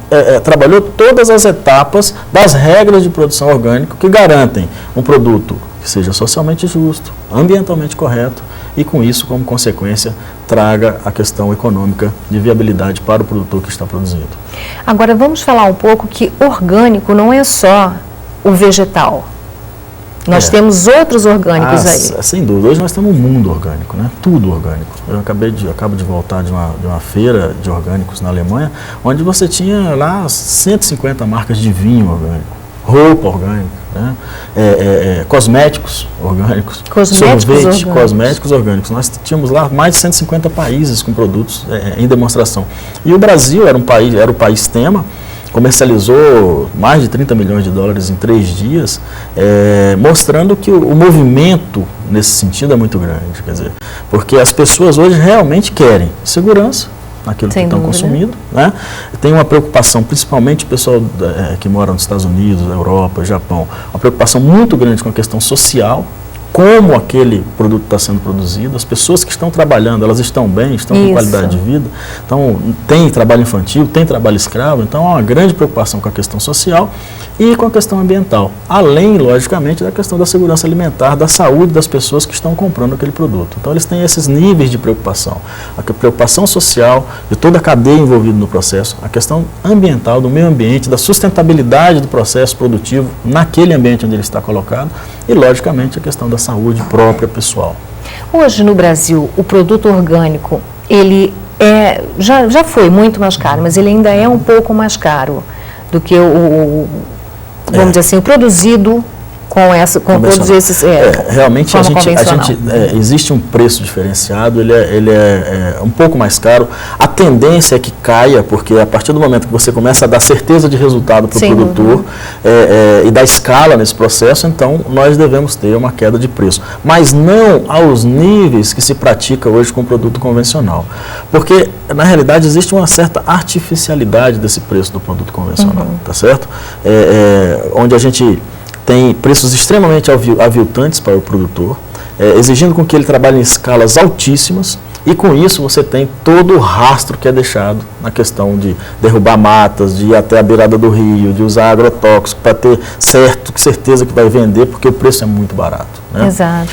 trabalhou todas as etapas das regras de produção orgânica que garantem um produto que seja socialmente justo, ambientalmente correto e, com isso, como consequência, traga a questão econômica de viabilidade para o produtor que está produzindo. Agora, vamos falar um pouco que orgânico não é só o vegetal? Nós temos outros orgânicos aí. Sem dúvida. Hoje nós temos um mundo orgânico, né? Tudo orgânico. Eu acabo de voltar de uma feira de orgânicos na Alemanha, onde você tinha lá 150 marcas de vinho orgânico, roupa orgânica, né? Cosméticos orgânicos, sorvete, cosméticos orgânicos. Nós tínhamos lá mais de 150 países com produtos em demonstração. E o Brasil era o país tema, comercializou mais de 30 milhões de dólares em 3 dias, mostrando que o movimento nesse sentido é muito grande, quer dizer, porque as pessoas hoje realmente querem segurança naquilo que estão consumindo, né? Tem uma preocupação, principalmente o pessoal que mora nos Estados Unidos, na Europa, Japão, uma preocupação muito grande com a questão social, como aquele produto está sendo produzido, as pessoas que estão trabalhando, elas estão bem, estão com qualidade de vida, então tem trabalho infantil, tem trabalho escravo, então há uma grande preocupação com a questão social e com a questão ambiental, além, logicamente, da questão da segurança alimentar, da saúde das pessoas que estão comprando aquele produto. Então eles têm esses níveis de preocupação, a preocupação social, de toda a cadeia envolvida no processo, a questão ambiental, do meio ambiente, da sustentabilidade do processo produtivo naquele ambiente onde ele está colocado e, logicamente, a questão da saúde própria pessoal. Hoje no Brasil, o produto orgânico, ele já foi muito mais caro, mas ele ainda é um pouco mais caro do que vamos dizer assim, o produzido com todos esses... realmente existe um preço diferenciado, ele é um pouco mais caro. A tendência é que caia, porque a partir do momento que você começa a dar certeza de resultado para o produtor e dar escala nesse processo, então nós devemos ter uma queda de preço. Mas não aos níveis que se pratica hoje com o produto convencional. Porque, na realidade, existe uma certa artificialidade desse preço do produto convencional, tá certo? Onde a gente tem preços extremamente aviltantes para o produtor, exigindo com que ele trabalhe em escalas altíssimas, e com isso você tem todo o rastro que é deixado na questão de derrubar matas, de ir até a beirada do rio, de usar agrotóxico para ter certeza que vai vender, porque o preço é muito barato, né? Exato.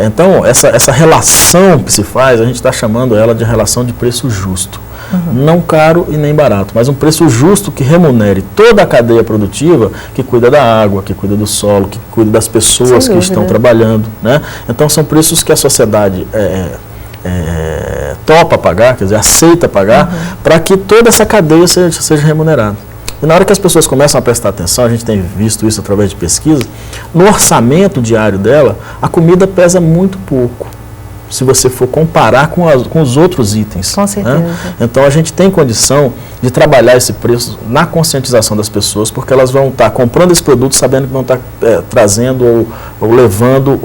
Então, essa relação que se faz, a gente está chamando ela de relação de preço justo. Não caro e nem barato, mas um preço justo que remunere toda a cadeia produtiva, que cuida da água, que cuida do solo, que cuida das pessoas que estão trabalhando, né? Então são preços que a sociedade topa pagar, quer dizer, aceita pagar, para que toda essa cadeia seja remunerada. E na hora que as pessoas começam a prestar atenção, a gente tem visto isso através de pesquisa, no orçamento diário dela, a comida pesa muito pouco, se você for comparar com os outros itens. Com certeza. Né? Então a gente tem condição de trabalhar esse preço na conscientização das pessoas, porque elas vão estar comprando esse produto sabendo que vão estar trazendo ou levando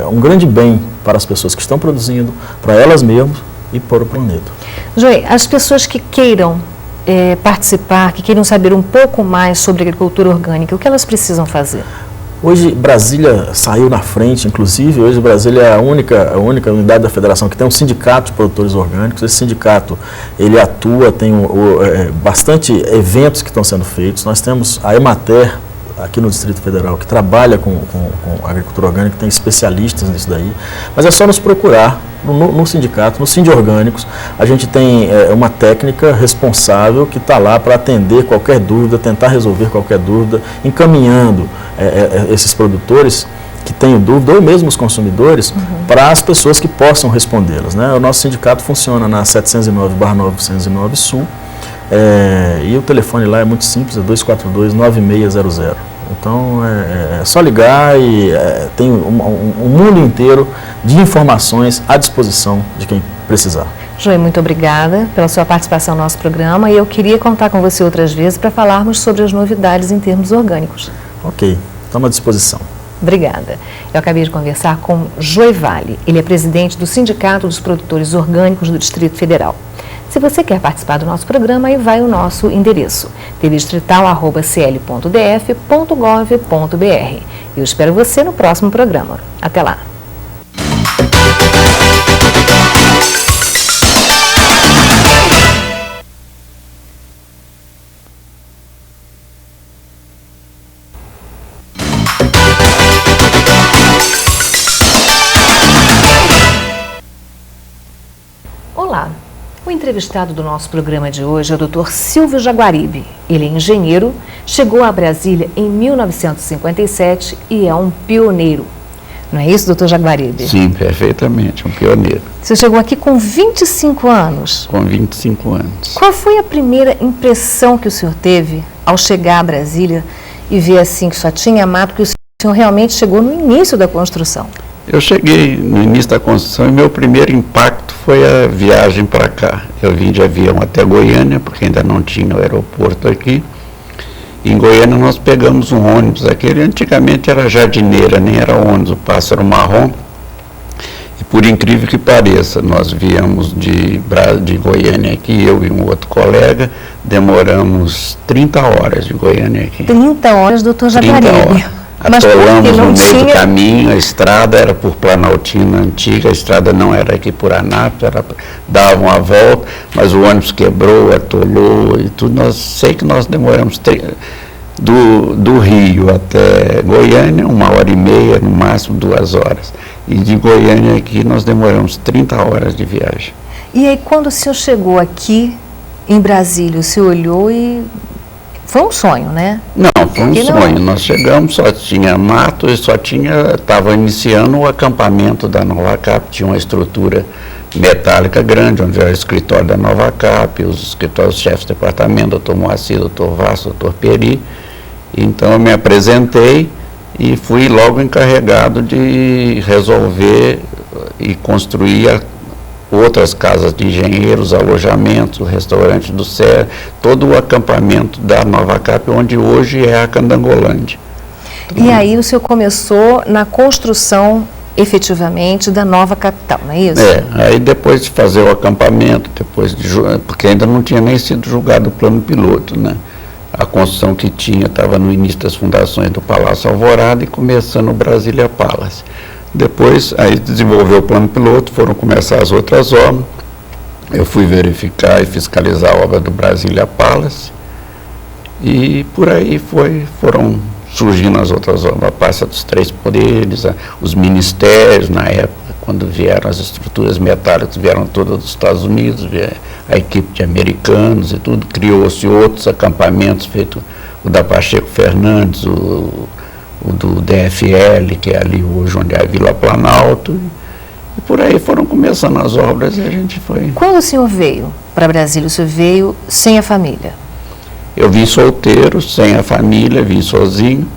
um grande bem para as pessoas que estão produzindo, para elas mesmas e para o planeta. Joey, as pessoas que queiram participar, que queiram saber um pouco mais sobre agricultura orgânica, o que elas precisam fazer? Hoje Brasília saiu na frente, inclusive, hoje Brasília é a única unidade da federação que tem um sindicato de produtores orgânicos. Esse sindicato, ele atua, tem bastante eventos que estão sendo feitos. Nós temos a Emater, aqui no Distrito Federal, que trabalha com agricultura orgânica, tem especialistas nisso daí, mas é só nos procurar no sindicato, no Sindiorgânicos. A gente tem uma técnica responsável que está lá para atender qualquer dúvida, tentar resolver qualquer dúvida, encaminhando esses produtores que tenham dúvida, ou mesmo os consumidores, para as pessoas que possam respondê-las, né? O nosso sindicato funciona na 709/909 Sul, e o telefone lá é muito simples, é 242-9600. Então é só ligar e tem um mundo inteiro de informações à disposição de quem precisar. Joey, muito obrigada pela sua participação no nosso programa, e eu queria contar com você outras vezes para falarmos sobre as novidades em termos orgânicos. Ok, estamos à disposição. Obrigada. Eu acabei de conversar com Joey Vale, ele é presidente do Sindicato dos Produtores Orgânicos do Distrito Federal. Se você quer participar do nosso programa, aí vai o nosso endereço, tvdistrital@cl.df.gov.br. Eu espero você no próximo programa. Até lá! Olá! O entrevistado do nosso programa de hoje é o Dr. Silvio Jaguaribe. Ele é engenheiro, chegou a Brasília em 1957 e é um pioneiro. Não é isso, doutor Jaguaribe? Sim, perfeitamente, um pioneiro. Você chegou aqui com 25 anos. Com 25 anos. Qual foi a primeira impressão que o senhor teve ao chegar a Brasília e ver assim que só tinha mato, que o senhor realmente chegou no início da construção? Eu cheguei no início da construção e meu primeiro impacto foi a viagem para cá. Eu vim de avião até Goiânia, porque ainda não tinha o aeroporto aqui. Em Goiânia nós pegamos um ônibus, aquele antigamente era jardineira, nem era ônibus, o Pássaro Marrom. E por incrível que pareça, nós viemos de Goiânia aqui, eu e um outro colega, demoramos 30 horas de Goiânia aqui. 30 horas, doutor Jaguaribe. Atolamos no meio do caminho, a estrada era por Planaltina antiga, a estrada não era aqui por Anápolis, dava uma volta, mas o ônibus quebrou, atolou e tudo. Sei que nós demoramos do Rio até Goiânia, 1h30, no máximo 2 horas. E de Goiânia aqui nós demoramos 30 horas de viagem. E aí quando o senhor chegou aqui em Brasília, o senhor olhou e... Foi um sonho, né? Não, foi um sonho. Nós chegamos, só tinha mato e estava iniciando o acampamento da Nova Cap, tinha uma estrutura metálica grande, onde era o escritório da Nova Cap, os escritórios chefes de departamento, doutor Moacir, doutor Vasco, doutor Peri. Então eu me apresentei e fui logo encarregado de resolver e construir outras casas de engenheiros, alojamentos, restaurante do CER, todo o acampamento da Nova Cap, onde hoje é a Candangolândia. E aí o senhor começou na construção, efetivamente, da nova capital, não é isso? Aí depois de fazer o acampamento, porque ainda não tinha nem sido julgado o plano piloto, né? A construção que tinha estava no início das fundações do Palácio Alvorada e começando o Brasília Palace. Depois, aí desenvolveu o plano piloto, foram começar as outras obras. Eu fui verificar e fiscalizar a obra do Brasília Palace. E por aí foram surgindo as outras obras, a Praça dos Três Poderes, os ministérios, na época, quando vieram as estruturas metálicas, vieram todas dos Estados Unidos, a equipe de americanos e tudo, criou-se outros acampamentos, feito o da Pacheco Fernandes, o do DFL, que é ali hoje onde é a Vila Planalto, e por aí foram começando as obras e a gente foi... Quando o senhor veio para Brasília, o senhor veio sem a família? Eu vim solteiro, sem a família, vim sozinho,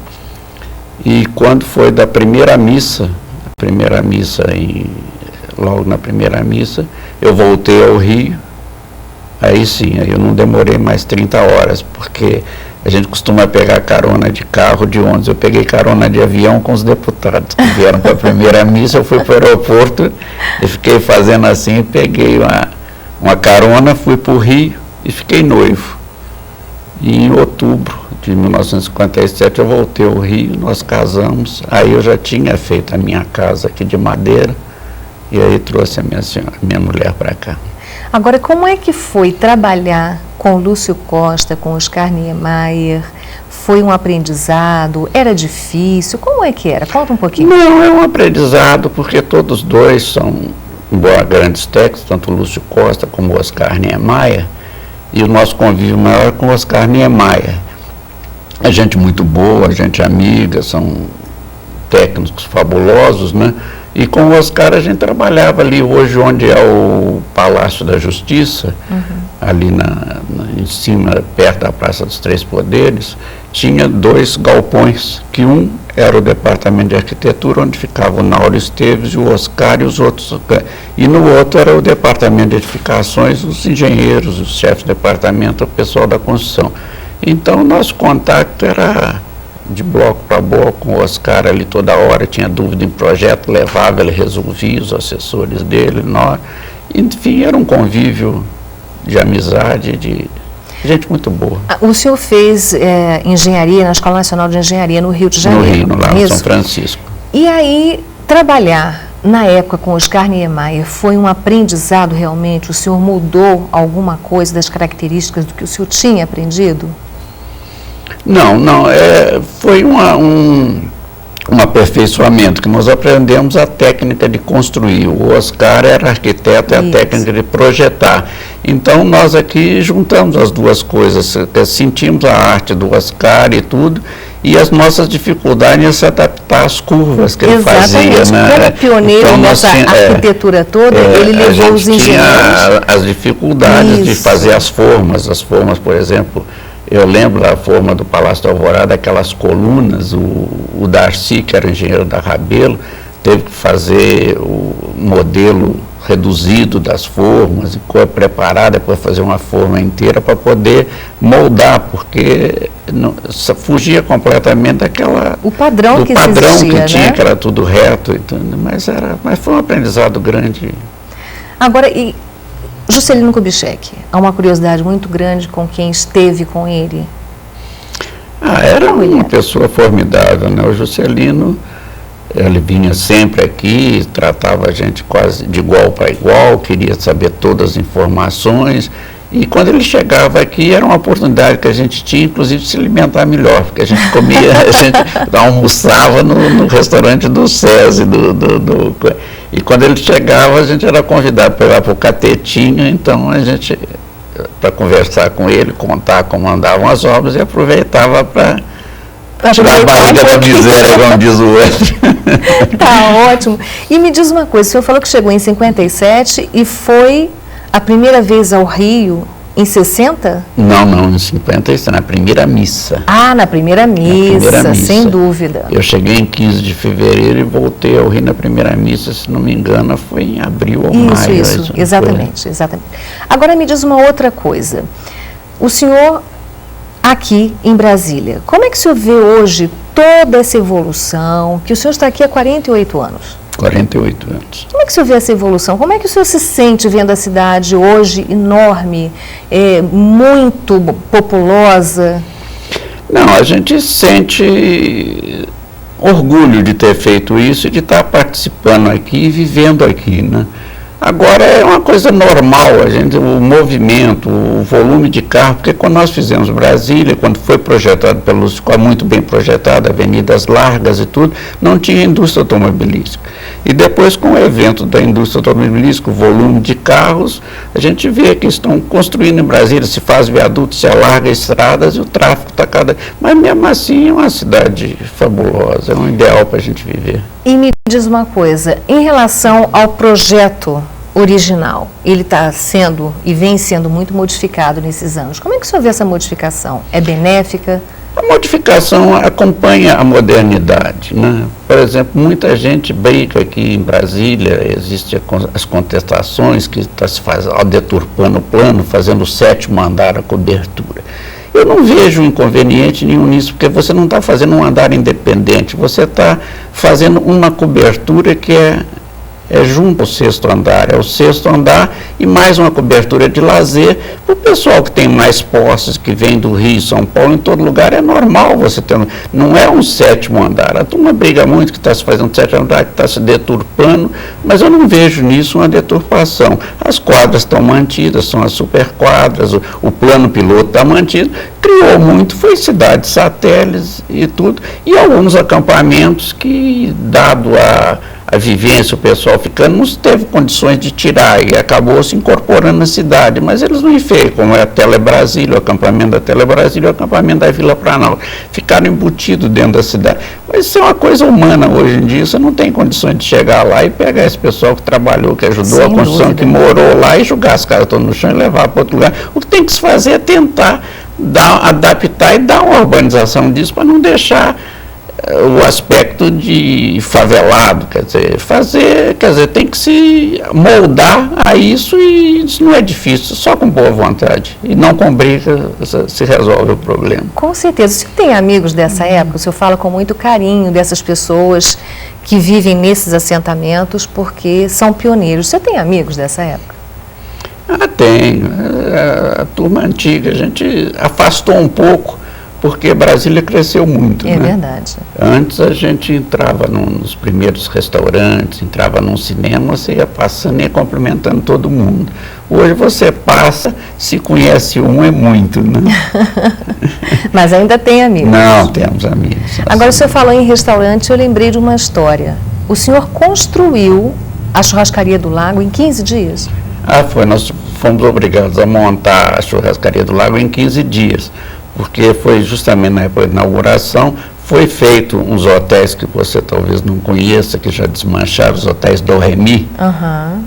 e quando foi da primeira missa, logo na primeira missa, eu voltei ao Rio, aí sim, aí eu não demorei mais 30 horas, porque a gente costuma pegar carona de carro, de ônibus. Eu peguei carona de avião com os deputados que vieram para a primeira missa. Eu fui para o aeroporto e fiquei fazendo assim, peguei uma carona, fui para o Rio e fiquei noivo. E em outubro de 1957 eu voltei ao Rio, nós casamos. Aí eu já tinha feito a minha casa aqui de madeira e aí trouxe a minha mulher para cá. Agora, como é que foi trabalhar com Lúcio Costa, com Oscar Niemeyer? Foi um aprendizado? Era difícil? Como é que era? Conta um pouquinho. Não, é um aprendizado, porque todos dois são grandes técnicos, tanto o Lúcio Costa como o Oscar Niemeyer, e o nosso convívio maior é com o Oscar Niemeyer. A gente muito boa, a gente amiga, são técnicos fabulosos, né? E com o Oscar a gente trabalhava ali hoje onde é o Palácio da Justiça, ali em cima, perto da Praça dos Três Poderes, tinha 2 galpões, que um era o Departamento de Arquitetura, onde ficava o Nauro Esteves e o Oscar e os outros, e no outro era o Departamento de Edificações, os engenheiros, os chefes de departamento, o pessoal da construção. Então, nosso contato era de bloco para bloco, com o Oscar ali toda hora, tinha dúvida em projeto, levava, ele resolvia, os assessores dele, nós, enfim, era um convívio de amizade, de gente muito boa. O senhor fez engenharia na Escola Nacional de Engenharia no Rio de Janeiro? No Rio, lá em São Francisco. E aí, trabalhar na época com Oscar Niemeyer foi um aprendizado realmente? O senhor mudou alguma coisa das características do que o senhor tinha aprendido? Não, foi um aperfeiçoamento, que nós aprendemos a técnica de construir. O Oscar era arquiteto e a técnica de projetar. Então, nós aqui juntamos as duas coisas, sentimos a arte do Oscar e tudo, e as nossas dificuldades em se adaptar às curvas que ele fazia. Né? Como pioneiro então, nessa arquitetura toda, ele levou os engenheiros. Tinha as dificuldades de fazer as formas, por exemplo. Eu lembro da forma do Palácio do Alvorada, aquelas colunas, o Darcy, que era engenheiro da Rabelo, teve que fazer o modelo reduzido das formas, e preparar, depois fazer uma forma inteira para poder moldar, porque não, fugia completamente daquela... O padrão do que padrão existia, que tinha, né? que era tudo reto, e tudo, mas foi um aprendizado grande. Agora, e Juscelino Kubitschek, há uma curiosidade muito grande com quem esteve com ele. Era uma pessoa formidável, né? O Juscelino, ele vinha sempre aqui, tratava a gente quase de igual para igual, queria saber todas as informações, e quando ele chegava aqui era uma oportunidade que a gente tinha, inclusive, de se alimentar melhor, porque a gente comia, a gente almoçava no restaurante do SESI, e quando ele chegava a gente era convidado para ir lá para o Catetinho, então a gente, para conversar com ele, contar como andavam as obras, e aproveitava para tirar a barriga da miséria, como diz o outro. Tá ótimo. E me diz uma coisa, o senhor falou que chegou em 57 e foi a primeira vez ao Rio em 60? Não, em 50, na primeira missa. Ah, na primeira missa, sem dúvida. Eu cheguei em 15 de fevereiro e voltei ao Rio na primeira missa, se não me engano, foi em abril ou maio. Isso, exatamente. Agora me diz uma outra coisa. O senhor, aqui em Brasília, como é que o senhor vê hoje toda essa evolução, que o senhor está aqui há 48 anos? 48 anos. Como é que o senhor vê essa evolução? Como é que o senhor se sente vendo a cidade hoje enorme, muito populosa? Não, a gente sente orgulho de ter feito isso e de estar participando aqui e vivendo aqui, né? Agora é uma coisa normal, o movimento, o volume de carro, porque quando nós fizemos Brasília, quando foi projetado ficou muito bem projetado, avenidas largas e tudo, não tinha indústria automobilística. E depois, com o evento da indústria automobilística, o volume de carros, a gente vê que estão construindo em Brasília, se faz viaduto, se alarga estradas e o tráfego está cada... Mas mesmo assim é uma cidade fabulosa, é um ideal para a gente viver. E me diz uma coisa, em relação ao projeto original, ele está sendo e vem sendo muito modificado nesses anos. Como é que o senhor vê essa modificação? É benéfica? A modificação acompanha a modernidade, né? Por exemplo, muita gente briga aqui em Brasília, existem as contestações que está se fazendo, deturpando o plano, fazendo o 7º andar a cobertura. Eu não vejo inconveniente nenhum nisso, porque você não está fazendo um andar independente, você está fazendo uma cobertura que é junto ao 6º andar, é o 6º andar e mais uma cobertura de lazer. O pessoal que tem mais posses, que vem do Rio, São Paulo, em todo lugar, é normal você ter, não é um 7º andar. A turma briga muito que está se fazendo 7º andar, que está se deturpando, mas eu não vejo nisso uma deturpação. As quadras estão mantidas, são as superquadras, o plano piloto está mantido, criou muito, foi cidades satélites e tudo, e alguns acampamentos que, dado a vivência, o pessoal ficando, não teve condições de tirar e acabou se incorporando na cidade, mas eles não enfeiam, como é a Telebrasília, o acampamento da Telebrasília e o acampamento da Vila Planalto, ficaram embutidos dentro da cidade. Mas isso é uma coisa humana hoje em dia, você não tem condições de chegar lá e pegar esse pessoal que trabalhou, que ajudou a construção, que morou lá e jogar as caras todas no chão e levar para outro lugar. O que tem que se fazer é tentar adaptar e dar uma urbanização disso para não deixar o aspecto de favelado, tem que se moldar a isso, e isso não é difícil, só com boa vontade e não com briga se resolve o problema. Com certeza. O senhor tem amigos dessa época? O senhor fala com muito carinho dessas pessoas que vivem nesses assentamentos porque são pioneiros. O senhor tem amigos dessa época? Tenho. A turma antiga, a gente afastou um pouco, porque Brasília cresceu muito. É né? verdade. Antes a gente entrava nos primeiros restaurantes, entrava num cinema, você ia passando e ia cumprimentando todo mundo. Hoje você passa, se conhece um é muito, né? Mas ainda tem amigos. Não, temos amigos. Agora, o assim. senhor falou em restaurante, eu lembrei de uma história. O senhor construiu a churrascaria do Lago em 15 dias? Nós fomos obrigados a montar a churrascaria do Lago em 15 dias, porque foi justamente na época da inauguração, foi feito uns hotéis que você talvez não conheça, que já desmancharam, os hotéis do Remy.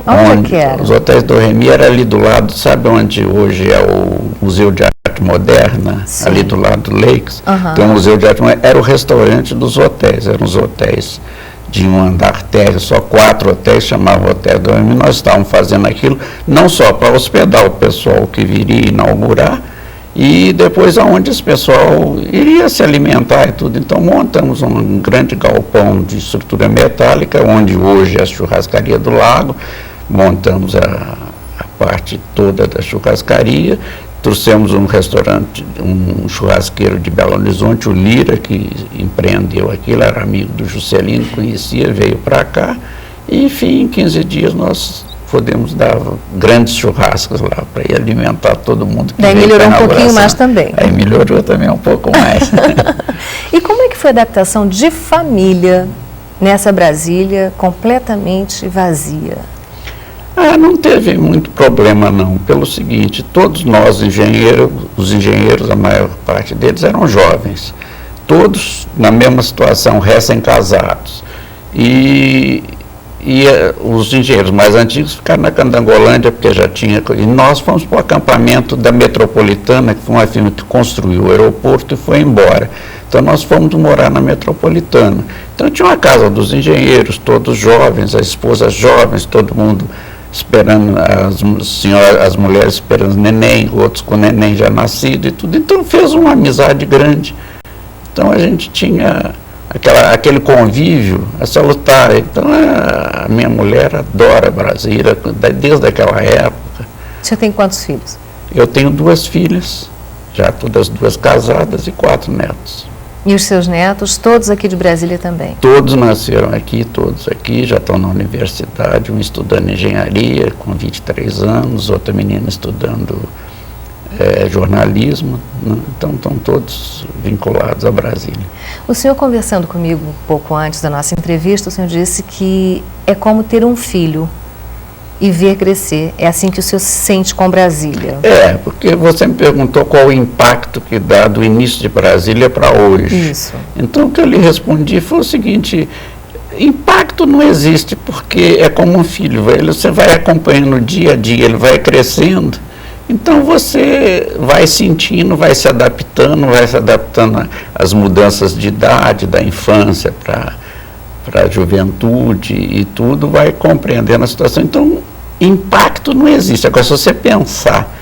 Onde que era? Os hotéis do Remy era ali do lado, sabe onde hoje é o Museu de Arte Moderna? Sim. Ali do lado do Lakes. Tem o Museu de Arte Moderna, era o restaurante dos hotéis, eram os hotéis de um andar térreo, só 4 hotéis, chamavam Hotel do Remy. Nós estávamos fazendo aquilo não só para hospedar o pessoal que viria inaugurar, e depois aonde esse pessoal iria se alimentar e tudo. Então montamos um grande galpão de estrutura metálica, onde hoje é a churrascaria do Lago, montamos a parte toda da churrascaria, trouxemos um restaurante, um churrasqueiro de Belo Horizonte, o Lira, que empreendeu aquilo, era amigo do Juscelino, conhecia, veio para cá, e enfim, em 15 dias nós podemos dar grandes churrascos lá para ir alimentar todo mundo. Daí melhorou um pouquinho mais também. Aí melhorou também um pouco mais. E como é que foi a adaptação de família nessa Brasília completamente vazia? Não teve muito problema não, pelo seguinte, todos nós os engenheiros, a maior parte deles eram jovens, todos na mesma situação, recém-casados. E os engenheiros mais antigos ficaram na Candangolândia, porque já tinha... E nós fomos para o acampamento da Metropolitana, que foi uma firma que construiu o aeroporto e foi embora. Então nós fomos morar na Metropolitana. Então tinha uma casa dos engenheiros, todos jovens, as esposas jovens, todo mundo esperando, as mulheres esperando neném, outros com neném já nascido e tudo. Então fez uma amizade grande. Então a gente tinha... aquele convívio é salutar. Então, a minha mulher adora Brasília, desde aquela época. Você tem quantos filhos? Eu tenho 2 filhas, já todas 2 casadas, e 4 netos. E os seus netos, todos aqui de Brasília também? Todos nasceram aqui, todos aqui, já estão na universidade, um estudando engenharia, com 23 anos, outra menina estudando jornalismo, né? Então estão todos vinculados a Brasília. O senhor, conversando comigo um pouco antes da nossa entrevista, o senhor disse que é como ter um filho e ver crescer. É assim que o senhor se sente com Brasília? Porque você me perguntou qual o impacto que dá do início de Brasília para hoje. Isso. Então o que eu lhe respondi foi o seguinte: impacto não existe, porque é como um filho, você vai acompanhando dia a dia, ele vai crescendo. Então você vai sentindo, vai se adaptando às mudanças de idade, da infância para a juventude e tudo, vai compreendendo a situação. Então, impacto não existe. Agora, se você pensar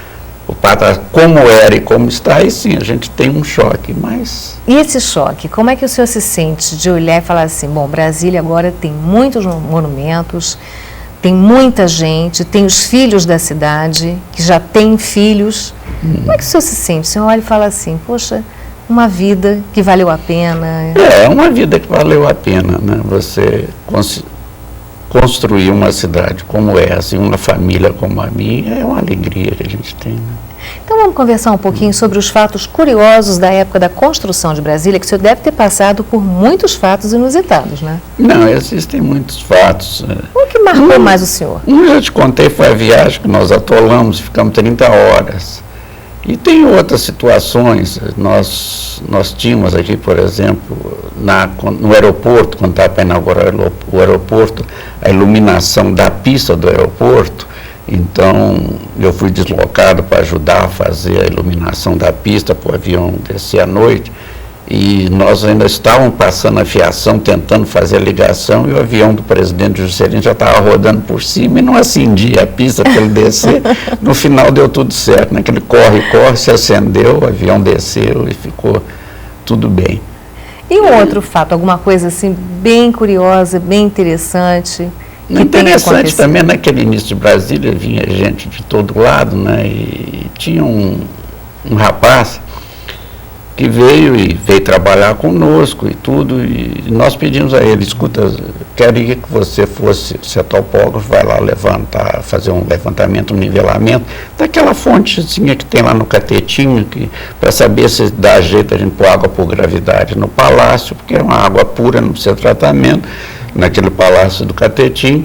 como era e como está, aí sim, a gente tem um choque, mas... E esse choque, como é que o senhor se sente de olhar e falar assim, bom, Brasília agora tem muitos monumentos, tem muita gente, tem os filhos da cidade, que já têm filhos. Como é que o senhor se sente? O senhor olha e fala assim, poxa, uma vida que valeu a pena. É uma vida que valeu a pena, né? Você construir uma cidade como essa e uma família como a minha é uma alegria que a gente tem, né? Então vamos conversar um pouquinho sobre os fatos curiosos da época da construção de Brasília, que o senhor deve ter passado por muitos fatos inusitados, né? Não, existem muitos fatos. O que marcou mais o senhor? Eu te contei, foi a viagem que nós atolamos, ficamos 30 horas. E tem outras situações, nós tínhamos aqui, por exemplo, no aeroporto, quando estava para inaugurar o aeroporto, a iluminação da pista do aeroporto. Então, eu fui deslocado para ajudar a fazer a iluminação da pista para o avião descer à noite. E nós ainda estávamos passando a fiação, tentando fazer a ligação, e o avião do presidente Juscelino já estava rodando por cima e não acendia a pista para ele descer. No final deu tudo certo, né? Aquele corre, se acendeu, o avião desceu e ficou tudo bem. E um outro fato, alguma coisa assim bem curiosa, bem interessante? Interessante também, naquele início de Brasília, vinha gente de todo lado, né? E tinha um rapaz que veio trabalhar conosco e tudo, e nós pedimos a ele, escuta, queria que você fosse ser topógrafo, vai lá fazer um levantamento, um nivelamento, daquela fontezinha que tem lá no catetinho, para saber se dá jeito a gente pôr água por gravidade no palácio, porque é uma água pura, não precisa de tratamento, naquele palácio do catetinho.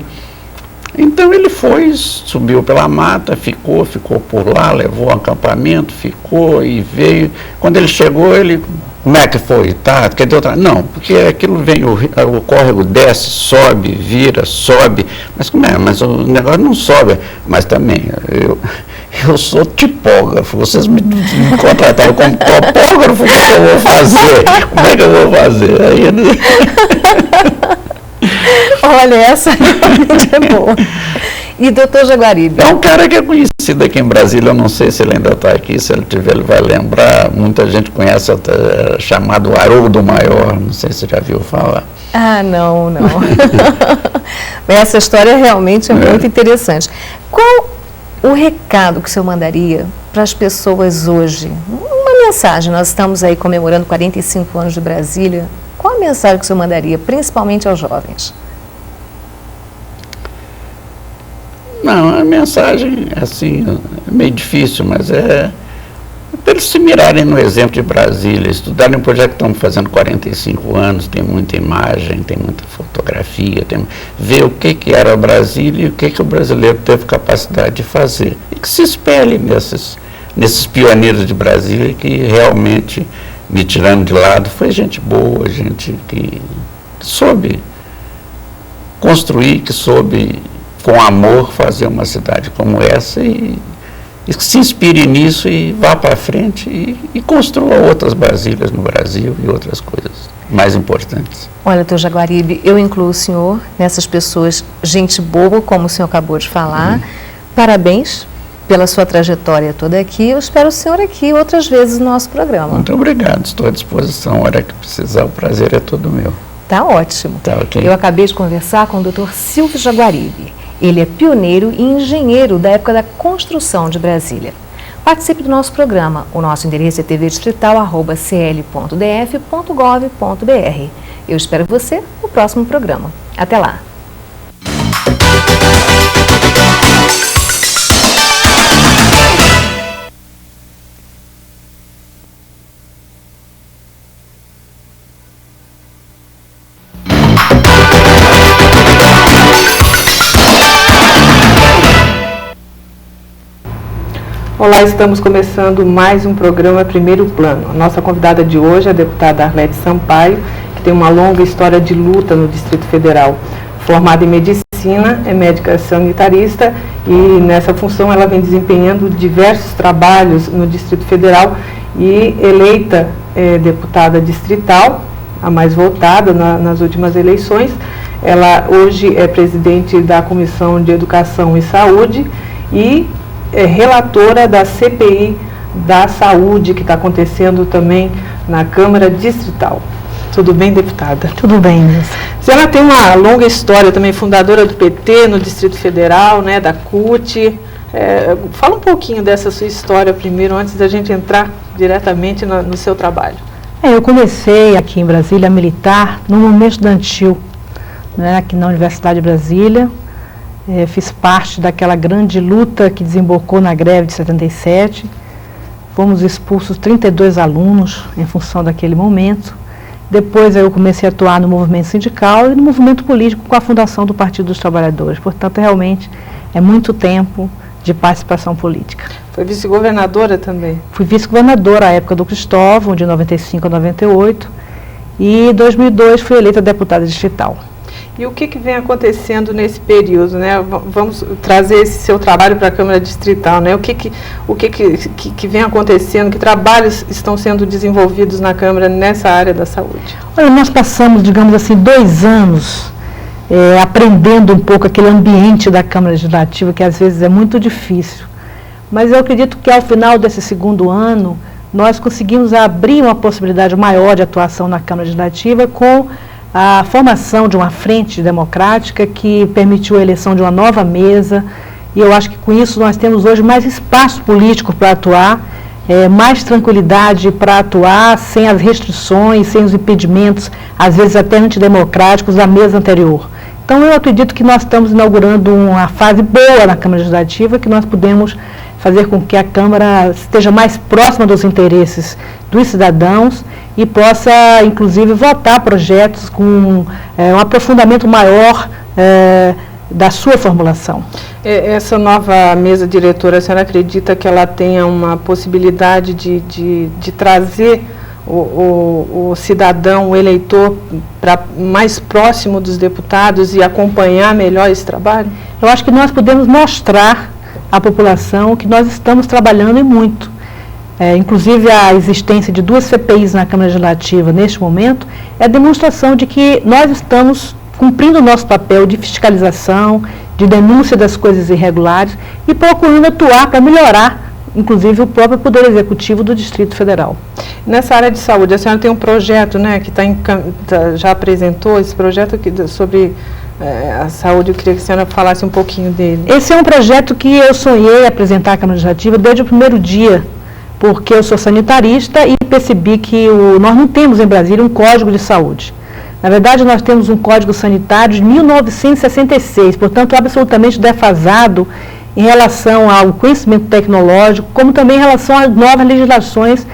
Então ele foi, subiu pela mata, ficou por lá, levou o acampamento, ficou e veio. Quando ele chegou, como é que foi? Tá, quer dizer outra? Não, porque aquilo vem, o córrego desce, sobe, vira, sobe. Mas como é? Mas o negócio não sobe. Mas também, eu sou tipógrafo, vocês me contrataram como topógrafo, o que eu vou fazer? Como é que eu vou fazer? Aí, olha, essa realmente é boa. E doutor Jaguaribe? É um cara que é conhecido aqui em Brasília, eu não sei se ele ainda está aqui, se ele tiver, ele vai lembrar. Muita gente conhece, chamado Haroldo Maior, não sei se você já viu falar. Ah, não. Essa história realmente é muito interessante. Qual o recado que o senhor mandaria para as pessoas hoje? Uma mensagem, nós estamos aí comemorando 45 anos de Brasília. Qual a mensagem que o senhor mandaria, principalmente aos jovens? Não, a mensagem, assim, é meio difícil, mas é para eles se mirarem no exemplo de Brasília, estudarem um projeto que estamos fazendo 45 anos, tem muita imagem, tem muita fotografia, ver o que era Brasília e o que o brasileiro teve capacidade de fazer. E que se espelhe nesses pioneiros de Brasília que realmente, me tirando de lado, foi gente boa, gente que soube construir, que soube, com amor, fazer uma cidade como essa e se inspire nisso e vá para frente e construa outras Brasílias no Brasil e outras coisas mais importantes. Olha, doutor Jaguaribe, eu incluo o senhor nessas pessoas, gente boa, como o senhor acabou de falar. Parabéns pela sua trajetória toda aqui. Eu espero o senhor aqui outras vezes no nosso programa. Muito obrigado, estou à disposição. A hora que precisar, o prazer é todo meu. Tá ótimo. Tá, okay. Eu acabei de conversar com o doutor Silvio Jaguaribe. Ele é pioneiro e engenheiro da época da construção de Brasília. Participe do nosso programa. O nosso endereço é tvdistrital@cl.df.gov.br. Eu espero você no próximo programa. Até lá. Olá, estamos começando mais um programa Primeiro Plano. A nossa convidada de hoje é a deputada Arlete Sampaio, que tem uma longa história de luta no Distrito Federal. Formada em medicina, é médica sanitarista e nessa função ela vem desempenhando diversos trabalhos no Distrito Federal e eleita deputada distrital, a mais votada nas últimas eleições. Ela hoje é presidente da Comissão de Educação e Saúde e é relatora da CPI da Saúde, que está acontecendo também na Câmara Distrital. Tudo bem, deputada? Tudo bem, Nilson. A senhora tem uma longa história também, fundadora do PT no Distrito Federal, né, da CUT. Fala um pouquinho dessa sua história primeiro, antes da gente entrar diretamente no seu trabalho. Eu comecei aqui em Brasília a militar no movimento estudantil, né, aqui na Universidade de Brasília. Fiz parte daquela grande luta que desembocou na greve de 77. Fomos expulsos 32 alunos em função daquele momento. Depois eu comecei a atuar no movimento sindical e no movimento político com a fundação do Partido dos Trabalhadores. Portanto, realmente é muito tempo de participação política. Foi vice-governadora também? Fui vice-governadora à época do Cristóvão, de 95 a 98. E em 2002 fui eleita deputada distrital. E o que vem acontecendo nesse período, né? Vamos trazer esse seu trabalho para a Câmara Distrital, né? O que vem acontecendo, que trabalhos estão sendo desenvolvidos na Câmara nessa área da saúde? Olha, nós passamos, digamos assim, 2 anos aprendendo um pouco aquele ambiente da Câmara Legislativa, que às vezes é muito difícil. Mas eu acredito que ao final desse 2º ano, nós conseguimos abrir uma possibilidade maior de atuação na Câmara Legislativa com a formação de uma frente democrática que permitiu a eleição de uma nova mesa, e eu acho que com isso nós temos hoje mais espaço político para atuar mais tranquilidade para atuar, sem as restrições, sem os impedimentos, às vezes até antidemocráticos, da mesa anterior. Então, eu acredito que nós estamos inaugurando uma fase boa na Câmara Legislativa, que nós podemos fazer com que a Câmara esteja mais próxima dos interesses dos cidadãos e possa, inclusive, votar projetos com um aprofundamento maior da sua formulação. Essa nova mesa diretora, a senhora acredita que ela tenha uma possibilidade de trazer o cidadão, o eleitor, para mais próximo dos deputados e acompanhar melhor esse trabalho? Eu acho que nós podemos mostrar à população que nós estamos trabalhando e muito. Inclusive, a existência de 2 CPIs na Câmara Legislativa neste momento é a demonstração de que nós estamos cumprindo o nosso papel de fiscalização, de denúncia das coisas irregulares e procurando atuar para melhorar, inclusive, o próprio Poder Executivo do Distrito Federal. Nessa área de saúde, a senhora tem um projeto, né, que já apresentou esse projeto sobre a saúde. Eu queria que a senhora falasse um pouquinho dele. Esse é um projeto que eu sonhei apresentar à Câmara Legislativa desde o primeiro dia, porque eu sou sanitarista e percebi que nós não temos em Brasília um código de saúde. Na verdade, nós temos um código sanitário de 1966, portanto, absolutamente defasado em relação ao conhecimento tecnológico, como também em relação às novas legislações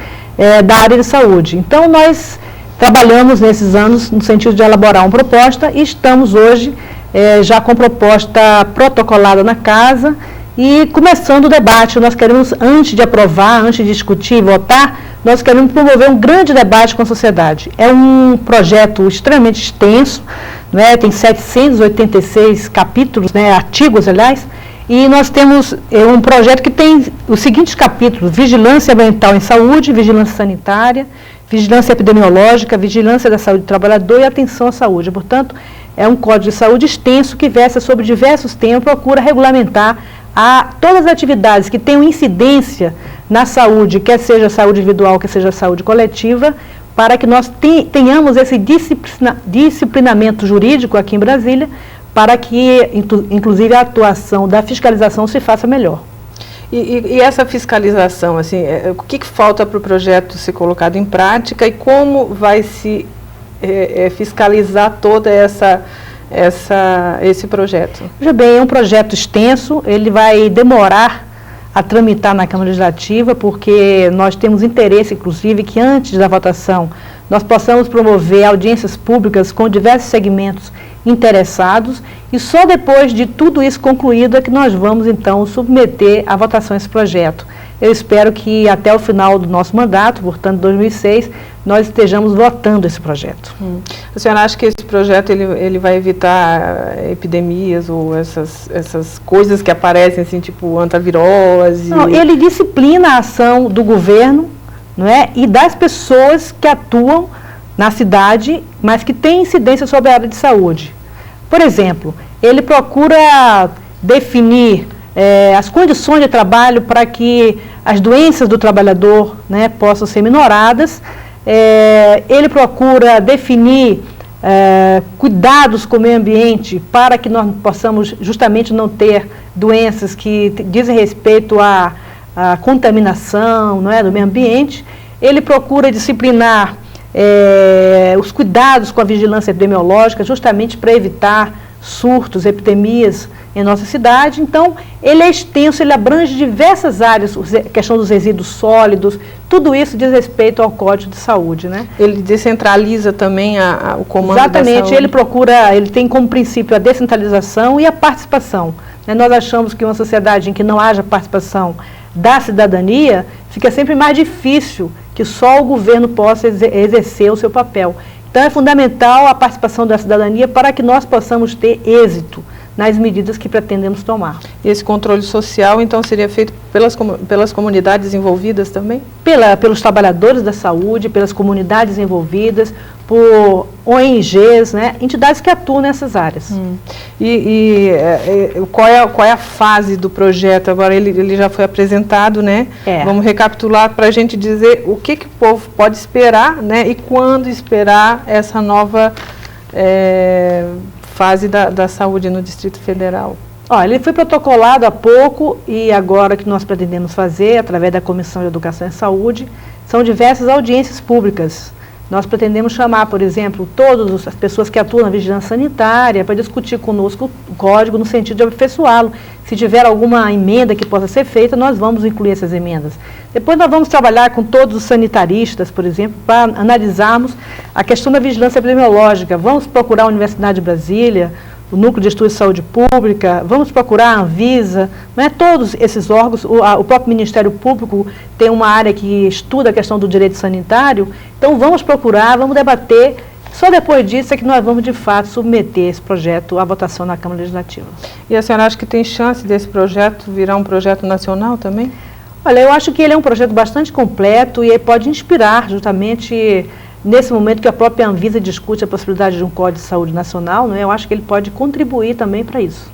da área de saúde. Então, nós trabalhamos nesses anos no sentido de elaborar uma proposta e estamos hoje já com proposta protocolada na casa e começando o debate. Nós queremos, antes de aprovar, antes de discutir e votar, nós queremos promover um grande debate com a sociedade. É um projeto extremamente extenso, né? Tem 786 capítulos, né? Artigos, aliás, e nós temos um projeto que tem os seguintes capítulos: vigilância ambiental em saúde, vigilância sanitária, vigilância epidemiológica, vigilância da saúde do trabalhador e atenção à saúde. Portanto, é um código de saúde extenso que versa sobre diversos temas, procura regulamentar todas as atividades que tenham incidência na saúde, quer seja saúde individual, quer seja saúde coletiva, para que nós tenhamos esse disciplinamento jurídico aqui em Brasília, para que, inclusive, a atuação da fiscalização se faça melhor. E essa fiscalização, assim, o que falta para o projeto ser colocado em prática e como vai se fiscalizar toda esse projeto? Veja bem, é um projeto extenso, ele vai demorar a tramitar na Câmara Legislativa, porque nós temos interesse, inclusive, que antes da votação nós possamos promover audiências públicas com diversos segmentos interessados e só depois de tudo isso concluído é que nós vamos, então, submeter à votação esse projeto. Eu espero que até o final do nosso mandato, portanto, 2006, nós estejamos votando esse projeto. A senhora acha que esse projeto ele vai evitar epidemias ou essas coisas que aparecem, assim, tipo antavirose? Não, ele disciplina a ação do governo, não é? E das pessoas que atuam na cidade, mas que têm incidência sobre a área de saúde. Por exemplo, ele procura definir as condições de trabalho para que as doenças do trabalhador, né, possam ser minoradas. Ele procura definir cuidados com o meio ambiente para que nós possamos justamente não ter doenças que dizem respeito à contaminação, não é, do meio ambiente. Ele procura disciplinar os cuidados com a vigilância epidemiológica, justamente para evitar surtos, epidemias em nossa cidade. Então, ele é extenso, ele abrange diversas áreas, a questão dos resíduos sólidos, tudo isso diz respeito ao Código de Saúde, né? Ele descentraliza também o comando da saúde? Exatamente, ele tem como princípio a descentralização e a participação. Nós achamos que uma sociedade em que não haja participação da cidadania, fica sempre mais difícil que só o governo possa exercer o seu papel. Então, é fundamental a participação da cidadania para que nós possamos ter êxito nas medidas que pretendemos tomar. E esse controle social, então, seria feito pelas comunidades envolvidas também? Pelos trabalhadores da saúde, pelas comunidades envolvidas, por ONGs, né, entidades que atuam nessas áreas. Qual é a fase do projeto? Agora ele já foi apresentado, né? Vamos recapitular para a gente dizer o que o povo pode esperar, né? E quando esperar essa nova fase da saúde no Distrito Federal. Ele foi protocolado há pouco e agora o que nós pretendemos fazer, através da Comissão de Educação e Saúde, são diversas audiências públicas. Nós pretendemos chamar, por exemplo, todas as pessoas que atuam na vigilância sanitária para discutir conosco o código no sentido de aperfeiçoá-lo. Se tiver alguma emenda que possa ser feita, nós vamos incluir essas emendas. Depois nós vamos trabalhar com todos os sanitaristas, por exemplo, para analisarmos a questão da vigilância epidemiológica. Vamos procurar a Universidade de Brasília, o Núcleo de Estudos de Saúde Pública, vamos procurar a Anvisa, todos esses órgãos, o próprio Ministério Público tem uma área que estuda a questão do direito sanitário, então vamos procurar, vamos debater, só depois disso é que nós vamos de fato submeter esse projeto à votação na Câmara Legislativa. E a senhora acha que tem chance desse projeto virar um projeto nacional também? Olha, eu acho que ele é um projeto bastante completo e ele pode inspirar justamente nesse momento que a própria Anvisa discute a possibilidade de um Código de Saúde Nacional, eu acho que ele pode contribuir também para isso.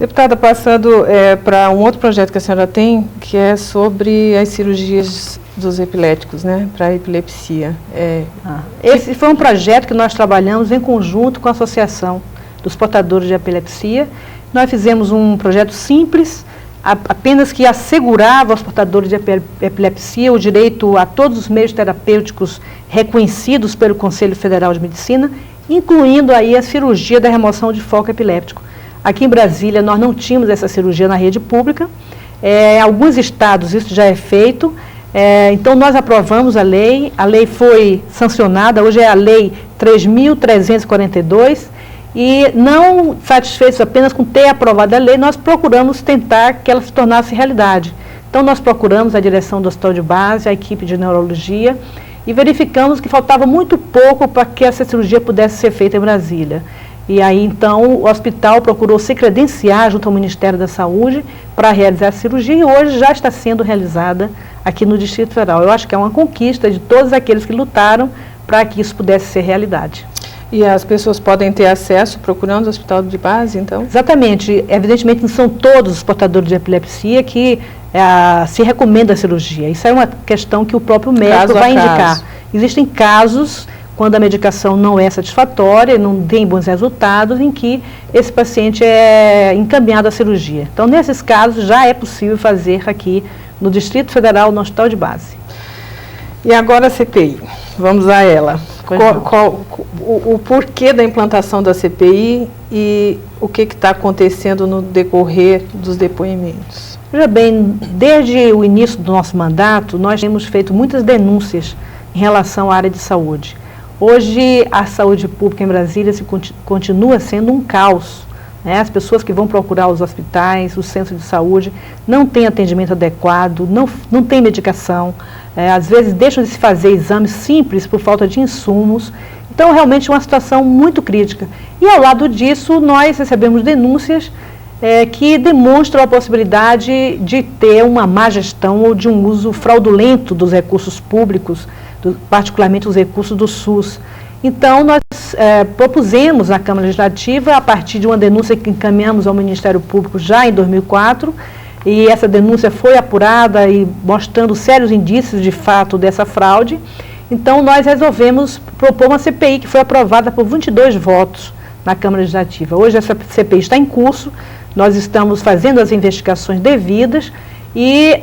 Deputada, passando para um outro projeto que a senhora tem, que é sobre as cirurgias dos epiléticos, para a epilepsia. Esse foi um projeto que nós trabalhamos em conjunto com a Associação dos Portadores de Epilepsia. Nós fizemos um projeto simples, apenas que assegurava aos portadores de epilepsia o direito a todos os meios terapêuticos reconhecidos pelo Conselho Federal de Medicina, incluindo aí a cirurgia da remoção de foco epiléptico. Aqui em Brasília nós não tínhamos essa cirurgia na rede pública, em alguns estados isso já é feito, então nós aprovamos a lei foi sancionada, hoje é a Lei 3.342, e não satisfeitos apenas com ter aprovado a lei, nós procuramos tentar que ela se tornasse realidade. Então nós procuramos a direção do hospital de base, a equipe de neurologia, e verificamos que faltava muito pouco para que essa cirurgia pudesse ser feita em Brasília. E aí então o hospital procurou se credenciar junto ao Ministério da Saúde para realizar a cirurgia e hoje já está sendo realizada aqui no Distrito Federal. Eu acho que é uma conquista de todos aqueles que lutaram para que isso pudesse ser realidade. E as pessoas podem ter acesso procurando o hospital de base, então? Exatamente. Evidentemente, não são todos os portadores de epilepsia que se recomenda a cirurgia. Isso é uma questão que o próprio médico vai indicar. Existem casos, quando a medicação não é satisfatória, não tem bons resultados, em que esse paciente é encaminhado à cirurgia. Então, nesses casos, já é possível fazer aqui no Distrito Federal, no hospital de base. E agora a CPI. Vamos a ela. O porquê da implantação da CPI e o que está acontecendo no decorrer dos depoimentos? Veja bem, desde o início do nosso mandato, nós temos feito muitas denúncias em relação à área de saúde. Hoje, a saúde pública em Brasília continua sendo um caos. As pessoas que vão procurar os hospitais, os centros de saúde, não têm atendimento adequado, não têm medicação, às vezes deixam de se fazer exames simples por falta de insumos. Então, realmente é uma situação muito crítica. E, ao lado disso, nós recebemos denúncias que demonstram a possibilidade de ter uma má gestão ou de um uso fraudulento dos recursos públicos, particularmente os recursos do SUS. Então, nós propusemos à Câmara Legislativa, a partir de uma denúncia que encaminhamos ao Ministério Público já em 2004, e essa denúncia foi apurada e mostrando sérios indícios de fato dessa fraude. Então, nós resolvemos propor uma CPI que foi aprovada por 22 votos na Câmara Legislativa. Hoje essa CPI está em curso, nós estamos fazendo as investigações devidas e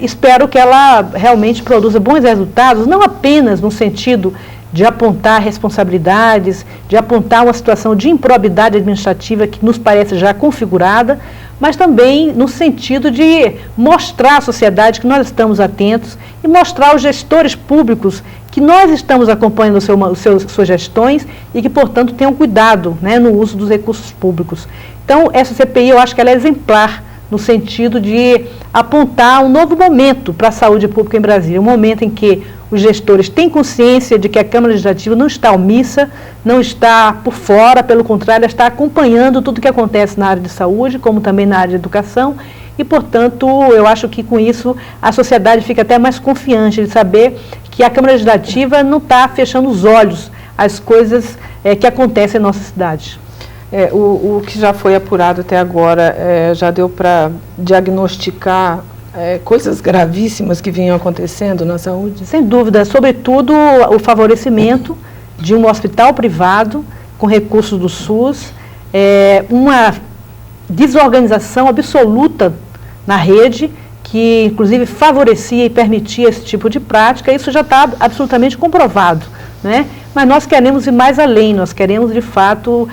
espero que ela realmente produza bons resultados, não apenas no sentido de apontar responsabilidades, de apontar uma situação de improbidade administrativa que nos parece já configurada, mas também no sentido de mostrar à sociedade que nós estamos atentos e mostrar aos gestores públicos que nós estamos acompanhando suas gestões e que, portanto, tenham cuidado no uso dos recursos públicos. Então, essa CPI, eu acho que ela é exemplar no sentido de apontar um novo momento para a saúde pública em Brasília, um momento em que os gestores têm consciência de que a Câmara Legislativa não está omissa, não está por fora, pelo contrário, ela está acompanhando tudo o que acontece na área de saúde, como também na área de educação, e, portanto, eu acho que com isso a sociedade fica até mais confiante de saber que a Câmara Legislativa não está fechando os olhos às coisas que acontecem em nossa cidade. O que já foi apurado até agora já deu para diagnosticar coisas gravíssimas que vinham acontecendo na saúde? Sem dúvida, sobretudo o favorecimento de um hospital privado com recursos do SUS, uma desorganização absoluta na rede, que inclusive favorecia e permitia esse tipo de prática. Isso já está absolutamente comprovado, né? Mas nós queremos ir mais além, nós queremos de fato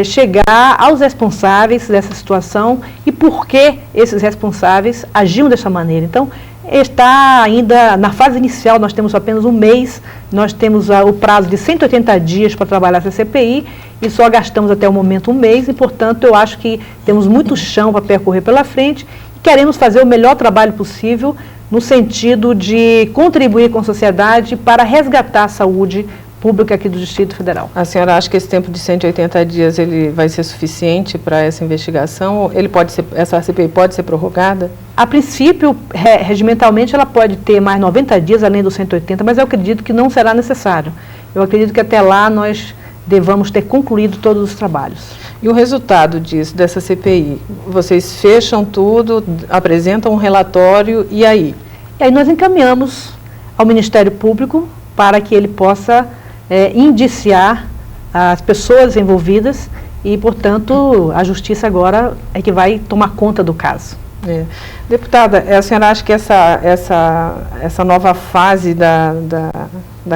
chegar aos responsáveis dessa situação e por que esses responsáveis agiam dessa maneira. Então, está ainda na fase inicial, nós temos apenas um mês, nós temos o prazo de 180 dias para trabalhar essa CPI e só gastamos até o momento um mês e, portanto, eu acho que temos muito chão para percorrer pela frente e queremos fazer o melhor trabalho possível no sentido de contribuir com a sociedade para resgatar a saúde pública aqui do Distrito Federal. A senhora acha que esse tempo de 180 dias ele vai ser suficiente para essa investigação? Essa CPI pode ser prorrogada? A princípio, regimentalmente, ela pode ter mais 90 dias, além dos 180, mas eu acredito que não será necessário. Eu acredito que até lá nós devamos ter concluído todos os trabalhos. E o resultado dessa CPI? Vocês fecham tudo, apresentam um relatório, e aí? E aí nós encaminhamos ao Ministério Público para que ele possa indiciar as pessoas envolvidas e, portanto, a Justiça agora é que vai tomar conta do caso. Deputada, a senhora acha que essa nova fase da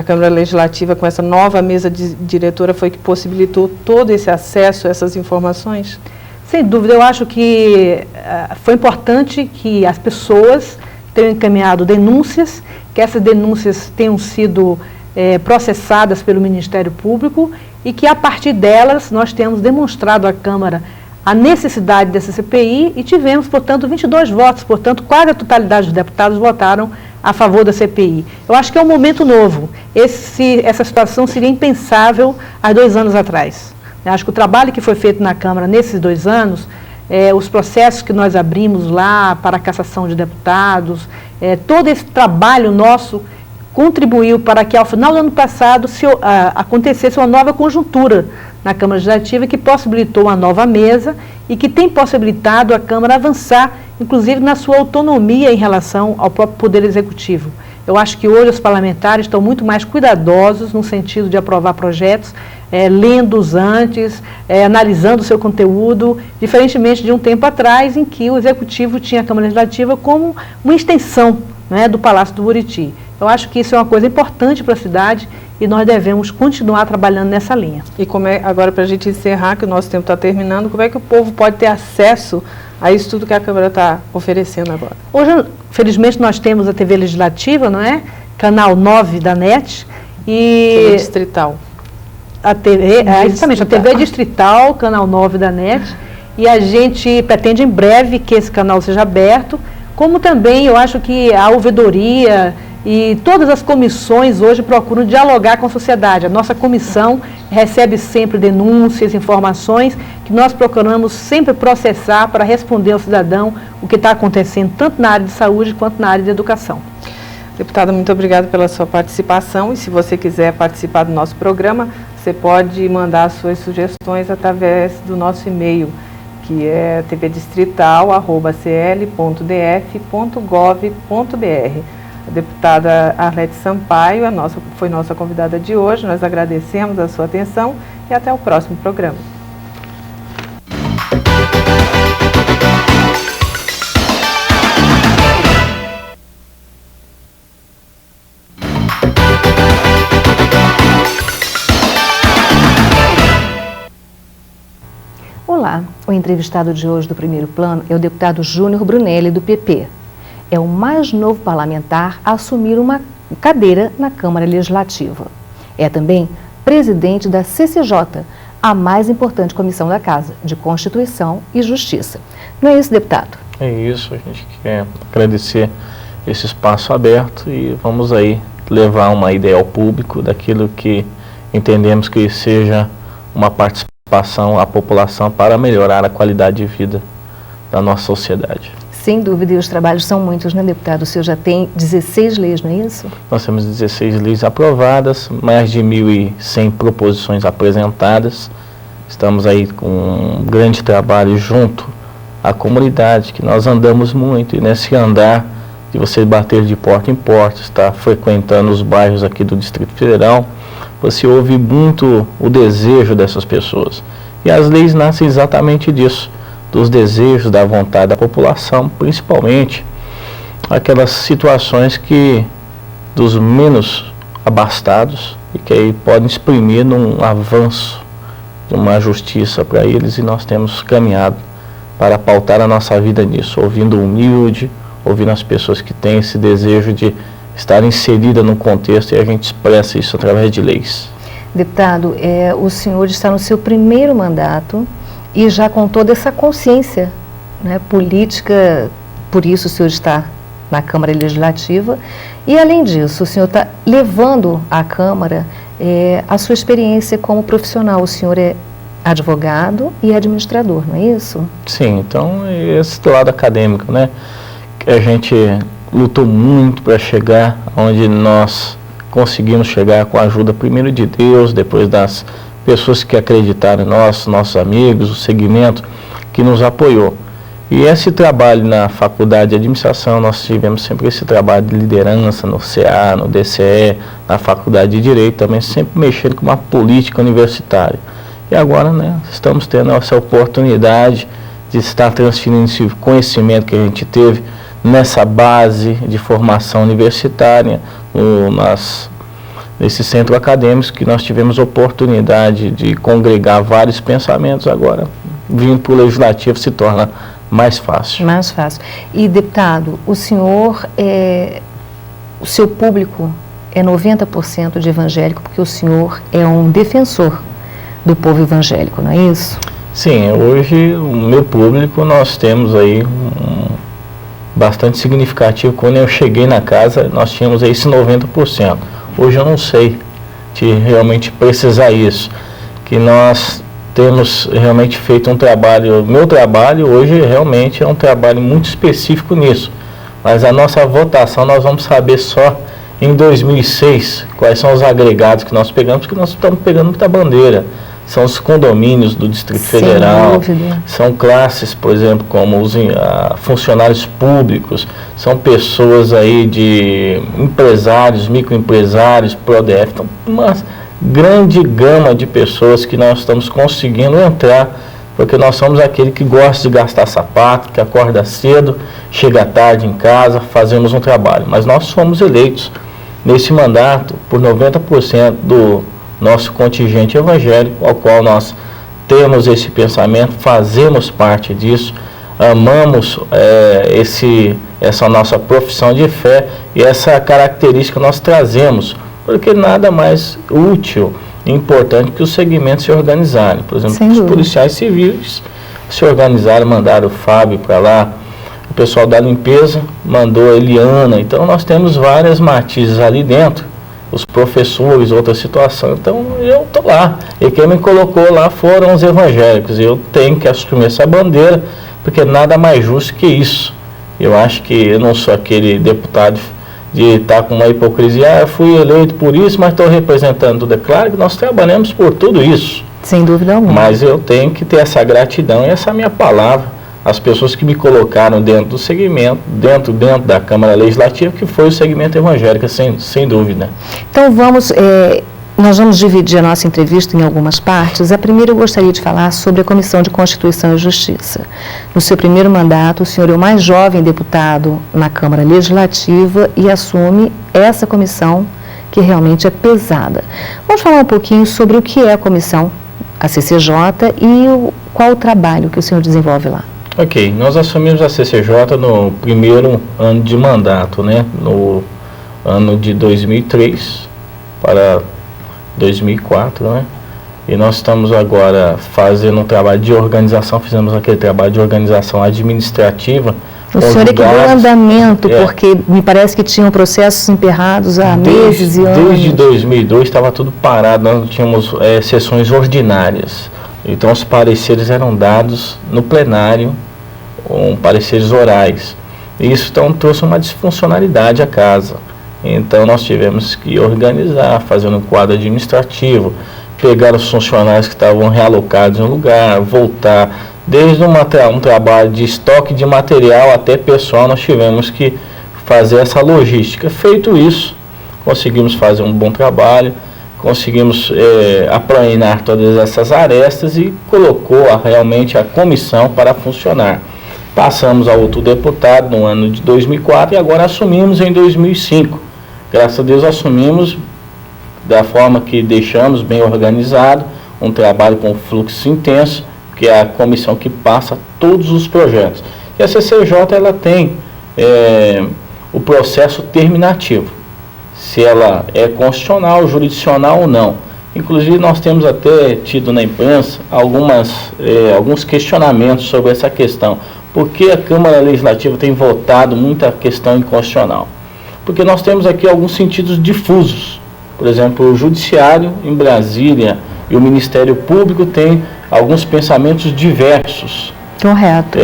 Câmara Legislativa, com essa nova mesa diretora, foi que possibilitou todo esse acesso a essas informações? Sem dúvida, eu acho que foi importante que as pessoas tenham encaminhado denúncias, que essas denúncias tenham sido processadas pelo Ministério Público e que, a partir delas, nós temos demonstrado à Câmara a necessidade dessa CPI e tivemos, portanto, 22 votos, portanto, quase a totalidade dos deputados votaram a favor da CPI. Eu acho que é um momento novo. Essa situação seria impensável há 2 anos atrás. Eu acho que o trabalho que foi feito na Câmara nesses 2 anos, os processos que nós abrimos lá para a cassação de deputados, todo esse trabalho nosso contribuiu para que, ao final do ano passado, acontecesse uma nova conjuntura na Câmara Legislativa que possibilitou uma nova mesa e que tem possibilitado a Câmara avançar, inclusive na sua autonomia em relação ao próprio Poder Executivo. Eu acho que hoje os parlamentares estão muito mais cuidadosos no sentido de aprovar projetos, lendo-os antes, analisando o seu conteúdo, diferentemente de um tempo atrás em que o Executivo tinha a Câmara Legislativa como uma extensão, né, do Palácio do Buriti. Eu acho que isso é uma coisa importante para a cidade e nós devemos continuar trabalhando nessa linha. E agora, para a gente encerrar, que o nosso tempo está terminando, como é que o povo pode ter acesso a isso tudo que a Câmara está oferecendo agora? Hoje, felizmente, nós temos a TV Legislativa, não é? Canal 9 da NET. E TV Distrital. A TV, exatamente, a TV Distrital, Canal 9 da NET. E a gente pretende em breve que esse canal seja aberto, como também eu acho que a ouvidoria e todas as comissões hoje procuram dialogar com a sociedade. A nossa comissão recebe sempre denúncias, informações que nós procuramos sempre processar para responder ao cidadão o que está acontecendo tanto na área de saúde quanto na área de educação. Deputada, muito obrigada pela sua participação e se você quiser participar do nosso programa, você pode mandar suas sugestões através do nosso e-mail, que é tvdistrital@cl.df.gov.br. A deputada Arlete Sampaio foi nossa convidada de hoje. Nós agradecemos a sua atenção e até o próximo programa. Olá, o entrevistado de hoje do Primeiro Plano é o deputado Júnior Brunelli, do PP. É o mais novo parlamentar a assumir uma cadeira na Câmara Legislativa. É também presidente da CCJ, a mais importante comissão da Casa, de Constituição e Justiça. Não é isso, deputado? É isso, a gente quer agradecer esse espaço aberto e vamos aí levar uma ideia ao público daquilo que entendemos que seja uma participação à população para melhorar a qualidade de vida da nossa sociedade. Sem dúvida, e os trabalhos são muitos, né, deputado? O senhor já tem 16 leis, não é isso? Nós temos 16 leis aprovadas, mais de 1.100 proposições apresentadas. Estamos aí com um grande trabalho junto à comunidade, que nós andamos muito, e nesse andar de você bater de porta em porta, estar frequentando os bairros aqui do Distrito Federal, você ouve muito o desejo dessas pessoas. E as leis nascem exatamente disso, dos desejos, da vontade da população, principalmente aquelas situações que dos menos abastados e que aí podem exprimir num avanço de uma justiça para eles, e nós temos caminhado para pautar a nossa vida nisso, ouvindo o humilde, ouvindo as pessoas que têm esse desejo de estar inserida no contexto, e a gente expressa isso através de leis. Deputado, o senhor está no seu primeiro mandato e já com toda essa consciência, né, política, por isso o senhor está na Câmara Legislativa, e além disso, o senhor está levando à Câmara a sua experiência como profissional. O senhor é advogado e administrador, não é isso? Sim, então esse do lado acadêmico, né, que a gente lutou muito para chegar onde nós conseguimos chegar, com a ajuda primeiro de Deus, depois das pessoas que acreditaram em nós, nossos amigos, o segmento que nos apoiou. E esse trabalho na faculdade de administração, nós tivemos sempre esse trabalho de liderança no CA, no DCE, na faculdade de direito, também sempre mexendo com uma política universitária. E agora, né, estamos tendo essa oportunidade de estar transferindo esse conhecimento que a gente teve nessa base de formação universitária, nesse centro acadêmico, que nós tivemos oportunidade de congregar vários pensamentos. Agora, vindo para o Legislativo, se torna mais fácil. Mais fácil. E, deputado, o senhor, o seu público é 90% de evangélico, porque o senhor é um defensor do povo evangélico, não é isso? Sim, hoje o meu público, nós temos aí bastante significativo. Quando eu cheguei na casa, nós tínhamos aí esse 90%. Hoje eu não sei de realmente precisar isso, que nós temos realmente feito um trabalho. Meu trabalho hoje realmente é um trabalho muito específico nisso, mas a nossa votação nós vamos saber só em 2006 quais são os agregados que nós pegamos, porque nós estamos pegando muita bandeira. São os condomínios do Distrito Federal, são classes, por exemplo, como os funcionários públicos, são pessoas aí de empresários, microempresários, ProDF, então, uma grande gama de pessoas que nós estamos conseguindo entrar, porque nós somos aquele que gosta de gastar sapato, que acorda cedo, chega tarde em casa, fazemos um trabalho. Mas nós fomos eleitos nesse mandato por 90% do nosso contingente evangélico, ao qual nós temos esse pensamento, fazemos parte disso, amamos essa nossa profissão de fé, e essa característica nós trazemos, porque nada mais útil e importante que os segmentos se organizarem. Por exemplo, os policiais civis se organizaram, mandaram o Fábio para lá, o pessoal da limpeza mandou a Eliana. Então nós temos várias matizes ali dentro, os professores, outra situação. Então eu estou lá, e quem me colocou lá foram os evangélicos, e eu tenho que assumir essa bandeira, porque nada mais justo que isso. Eu acho que eu não sou aquele deputado de estar com uma hipocrisia, eu fui eleito por isso, mas estou representando tudo. É claro que nós trabalhamos por tudo isso. Sem dúvida alguma. Mas eu tenho que ter essa gratidão, e essa é a minha palavra, as pessoas que me colocaram dentro do segmento, dentro da Câmara Legislativa, que foi o segmento evangélico, sem dúvida. Então nós vamos dividir a nossa entrevista em algumas partes. A primeira eu gostaria de falar sobre a Comissão de Constituição e Justiça. No seu primeiro mandato, o senhor é o mais jovem deputado na Câmara Legislativa e assume essa comissão, que realmente é pesada. Vamos falar um pouquinho sobre o que é a comissão, a CCJ, e qual o trabalho que o senhor desenvolve lá. Ok, nós assumimos a CCJ no primeiro ano de mandato, né? No ano de 2003 para 2004, né? E nós estamos agora fazendo um trabalho de organização, fizemos aquele trabalho de organização administrativa. O senhor é que deu andamento, porque me parece que tinham processos emperrados há meses e anos. Desde 2002 estava tudo parado, nós não tínhamos sessões ordinárias. Então os pareceres eram dados no plenário, com pareceres orais. E isso então trouxe uma disfuncionalidade à casa. Então nós tivemos que organizar, fazer um quadro administrativo, pegar os funcionários que estavam realocados em um lugar, voltar, desde um trabalho de estoque de material até pessoal, nós tivemos que fazer essa logística. Feito isso, conseguimos fazer um bom trabalho, conseguimos aplanar todas essas arestas e colocou realmente a comissão para funcionar. Passamos a outro deputado no ano de 2004 e agora assumimos em 2005. Graças a Deus assumimos da forma que deixamos, bem organizado, um trabalho com fluxo intenso, que é a comissão que passa todos os projetos. E a CCJ ela tem o processo terminativo, se ela é constitucional, jurisdicional ou não. Inclusive nós temos até tido na imprensa alguns questionamentos sobre essa questão. Por que a Câmara Legislativa tem votado muita questão inconstitucional? Porque nós temos aqui alguns sentidos difusos. Por exemplo, o Judiciário em Brasília e o Ministério Público têm alguns pensamentos diversos. Correto.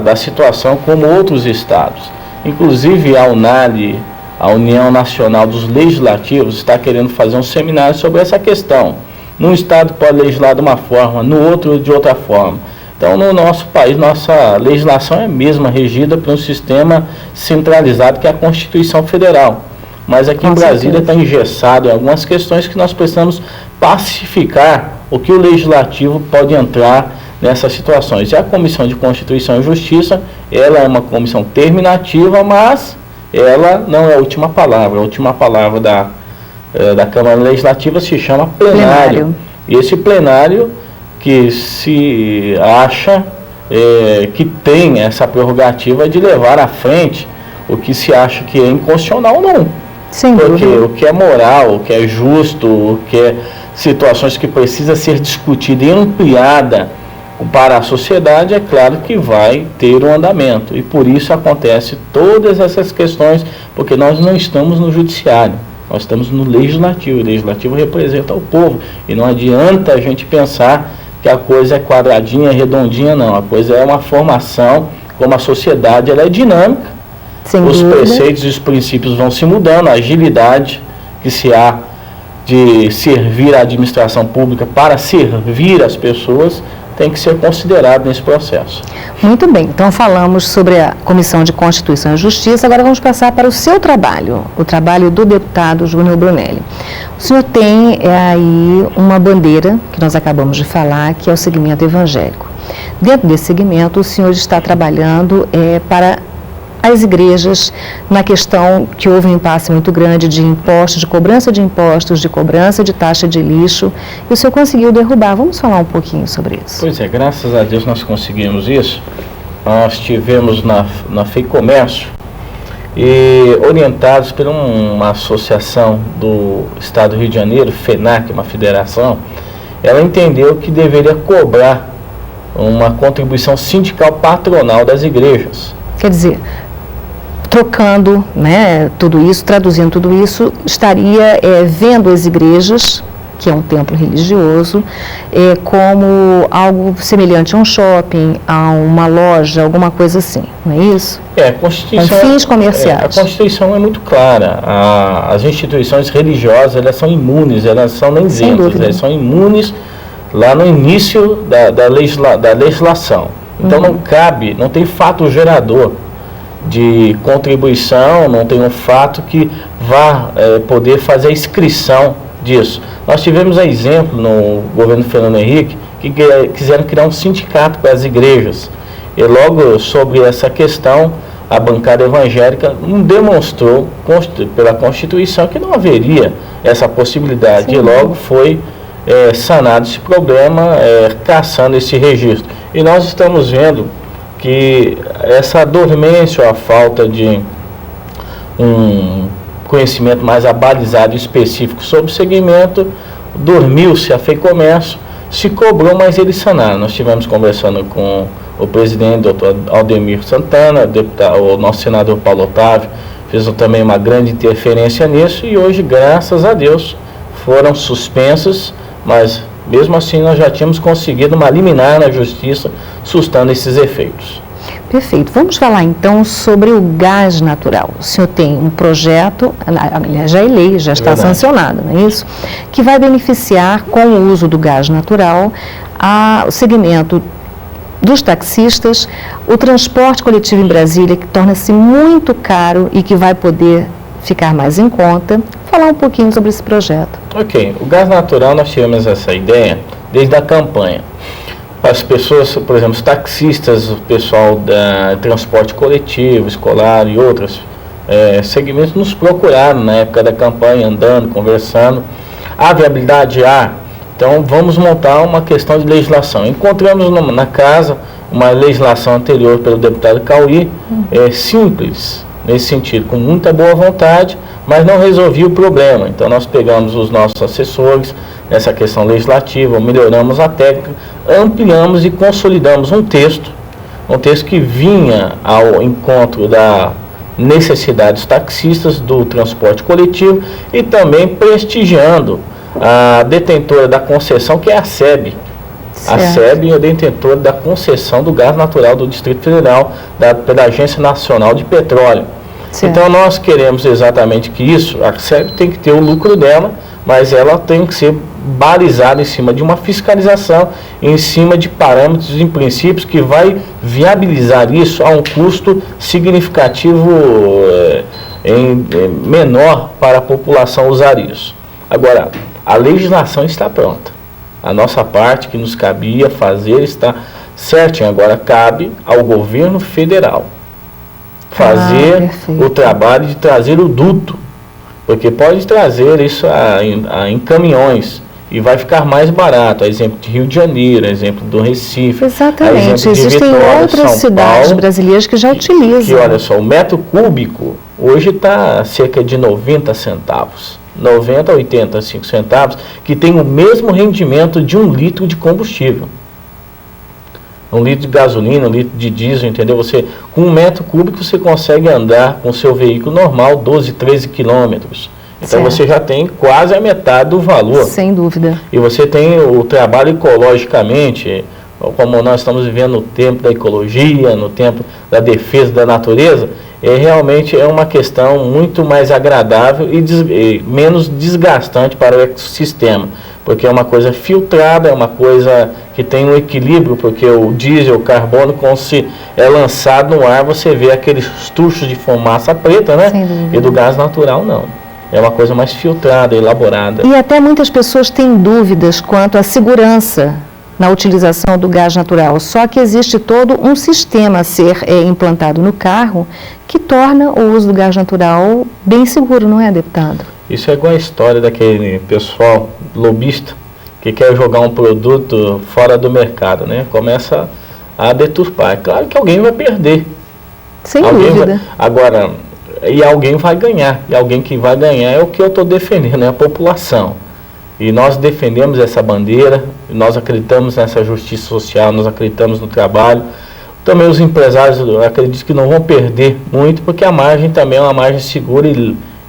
Da situação como outros estados. Inclusive a UNALI, a União Nacional dos Legislativos, está querendo fazer um seminário sobre essa questão. Num estado pode legislar de uma forma, no outro de outra forma. Então, no nosso país, nossa legislação é mesma regida por um sistema centralizado que é a Constituição Federal. Mas aqui em Brasília está engessado em algumas questões que nós precisamos pacificar o que o Legislativo pode entrar nessas situações. E a Comissão de Constituição e Justiça, ela é uma comissão terminativa, mas ela não é a última palavra. A última palavra da Câmara Legislativa se chama plenário. E esse plenário que se acha que tem essa prerrogativa de levar à frente o que se acha que é inconstitucional ou não. Sem Porque dúvida. o que é moral, o que é justo, o que é situações que precisa ser discutida e ampliada para a sociedade, é claro que vai ter um andamento. E por isso acontece todas essas questões, porque nós não estamos no judiciário, nós estamos no legislativo. O legislativo representa o povo. E não adianta a gente pensar que a coisa é quadradinha, redondinha, não. A coisa é uma formação, como a sociedade ela é dinâmica. Sem os dúvida. preceitos e os princípios vão se mudando, a agilidade que se há de servir a administração pública para servir as pessoas tem que ser considerado nesse processo. Muito bem, então falamos sobre a Comissão de Constituição e Justiça, agora vamos passar para o seu trabalho, o trabalho do deputado Júnior Brunelli. O senhor tem aí uma bandeira, que nós acabamos de falar, que é o segmento evangélico. Dentro desse segmento, o senhor está trabalhando para as igrejas na questão que houve um impasse muito grande de impostos, de cobrança de taxa de lixo, e o senhor conseguiu derrubar. Vamos falar um pouquinho sobre isso. Pois é, graças a Deus nós conseguimos isso. Nós tivemos na FEIComércio e orientados por uma associação do Estado do Rio de Janeiro, FENAC, uma federação, ela entendeu que deveria cobrar uma contribuição sindical patronal das igrejas. Quer dizer, trocando, né, tudo isso, traduzindo tudo isso, estaria vendo as igrejas, que é um templo religioso, como algo semelhante a um shopping, a uma loja, alguma coisa assim, não é isso? A Constituição, fins comerciais. A Constituição é muito clara. As instituições religiosas, elas são imunes, elas são nem isentas, elas são imunes lá no início da legislação. Então não tem fato gerador de contribuição, não tem um fato que vá poder fazer a inscrição disso. Nós tivemos exemplo no governo Fernando Henrique que quiseram criar um sindicato para as igrejas. E logo sobre essa questão, a bancada evangélica demonstrou pela Constituição que não haveria essa possibilidade. Sim. E logo foi sanado esse problema, caçando esse registro. E nós estamos vendo que essa dormência ou a falta de um conhecimento mais abalizado e específico sobre o segmento, dormiu-se a FEIComércio, se cobrou, mas eles sanaram. Nós estivemos conversando com o presidente, doutor Aldemir Santana, o nosso senador Paulo Otávio, fez também uma grande interferência nisso, e hoje, graças a Deus, foram suspensos, mas mesmo assim nós já tínhamos conseguido uma liminar na justiça sustando esses efeitos. Perfeito. Vamos falar então sobre o gás natural. O senhor tem um projeto, aliás, já é lei, já está sancionado, não é isso? Que vai beneficiar com o uso do gás natural o segmento dos taxistas, o transporte coletivo em Brasília, que torna-se muito caro e que vai poder ficar mais em conta. Falar um pouquinho sobre esse projeto. Ok, o gás natural nós tivemos essa ideia desde a campanha. As pessoas, por exemplo, os taxistas, o pessoal da transporte coletivo, escolar e outros segmentos nos procuraram na época da campanha, andando, conversando. A viabilidade então vamos montar uma questão de legislação. Encontramos na casa uma legislação anterior pelo deputado Cauí, simples nesse sentido, com muita boa vontade, mas não resolvia o problema. Então nós pegamos os nossos assessores nessa questão legislativa, melhoramos a técnica, ampliamos e consolidamos um texto que vinha ao encontro da necessidade dos taxistas, do transporte coletivo e também prestigiando a detentora da concessão, que é a SEB. A SEB é a detentora da concessão do gás natural do Distrito Federal, pela Agência Nacional de Petróleo. Certo. Então nós queremos exatamente que isso, a SEB tem que ter o lucro dela, mas ela tem que ser balizada em cima de uma fiscalização, em cima de parâmetros e princípios que vai viabilizar isso a um custo significativo menor para a população usar isso. Agora, a legislação está pronta. A nossa parte que nos cabia fazer está certinho. Agora cabe ao governo federal fazer o trabalho de trazer o duto, porque pode trazer isso em caminhões e vai ficar mais barato. A exemplo de Rio de Janeiro, a exemplo do Recife. Exatamente. Existem outras cidades brasileiras que já utilizam. Que olha só, o metro cúbico hoje está cerca de 90 centavos. 90 a 85 centavos, que tem o mesmo rendimento de 1 litro de combustível. 1 litro de gasolina, 1 litro de diesel, entendeu? Você, com 1 metro cúbico, você consegue andar com o seu veículo normal 12, 13 quilômetros. Então você já tem quase a metade do valor. Sem dúvida. E você tem o trabalho ecologicamente, como nós estamos vivendo no tempo da ecologia, no tempo da defesa da natureza, realmente é uma questão muito mais agradável e menos desgastante para o ecossistema, porque é uma coisa filtrada, é uma coisa que tem um equilíbrio, porque o diesel, o carbono, quando se é lançado no ar, você vê aqueles tuchos de fumaça preta, né? E do gás natural não. É uma coisa mais filtrada, elaborada. E até muitas pessoas têm dúvidas quanto à segurança na utilização do gás natural. Só que existe todo um sistema a ser implantado no carro que torna o uso do gás natural bem seguro, não é, deputado? Isso é igual a história daquele pessoal lobista que quer jogar um produto fora do mercado, né? Começa a deturpar. É claro que alguém vai perder. Sem dúvida. Agora, e alguém vai ganhar. E alguém que vai ganhar é o que eu estou defendendo, é a população. E nós defendemos essa bandeira, nós acreditamos nessa justiça social, nós acreditamos no trabalho. Também os empresários, eu acredito que não vão perder muito, porque a margem também é uma margem segura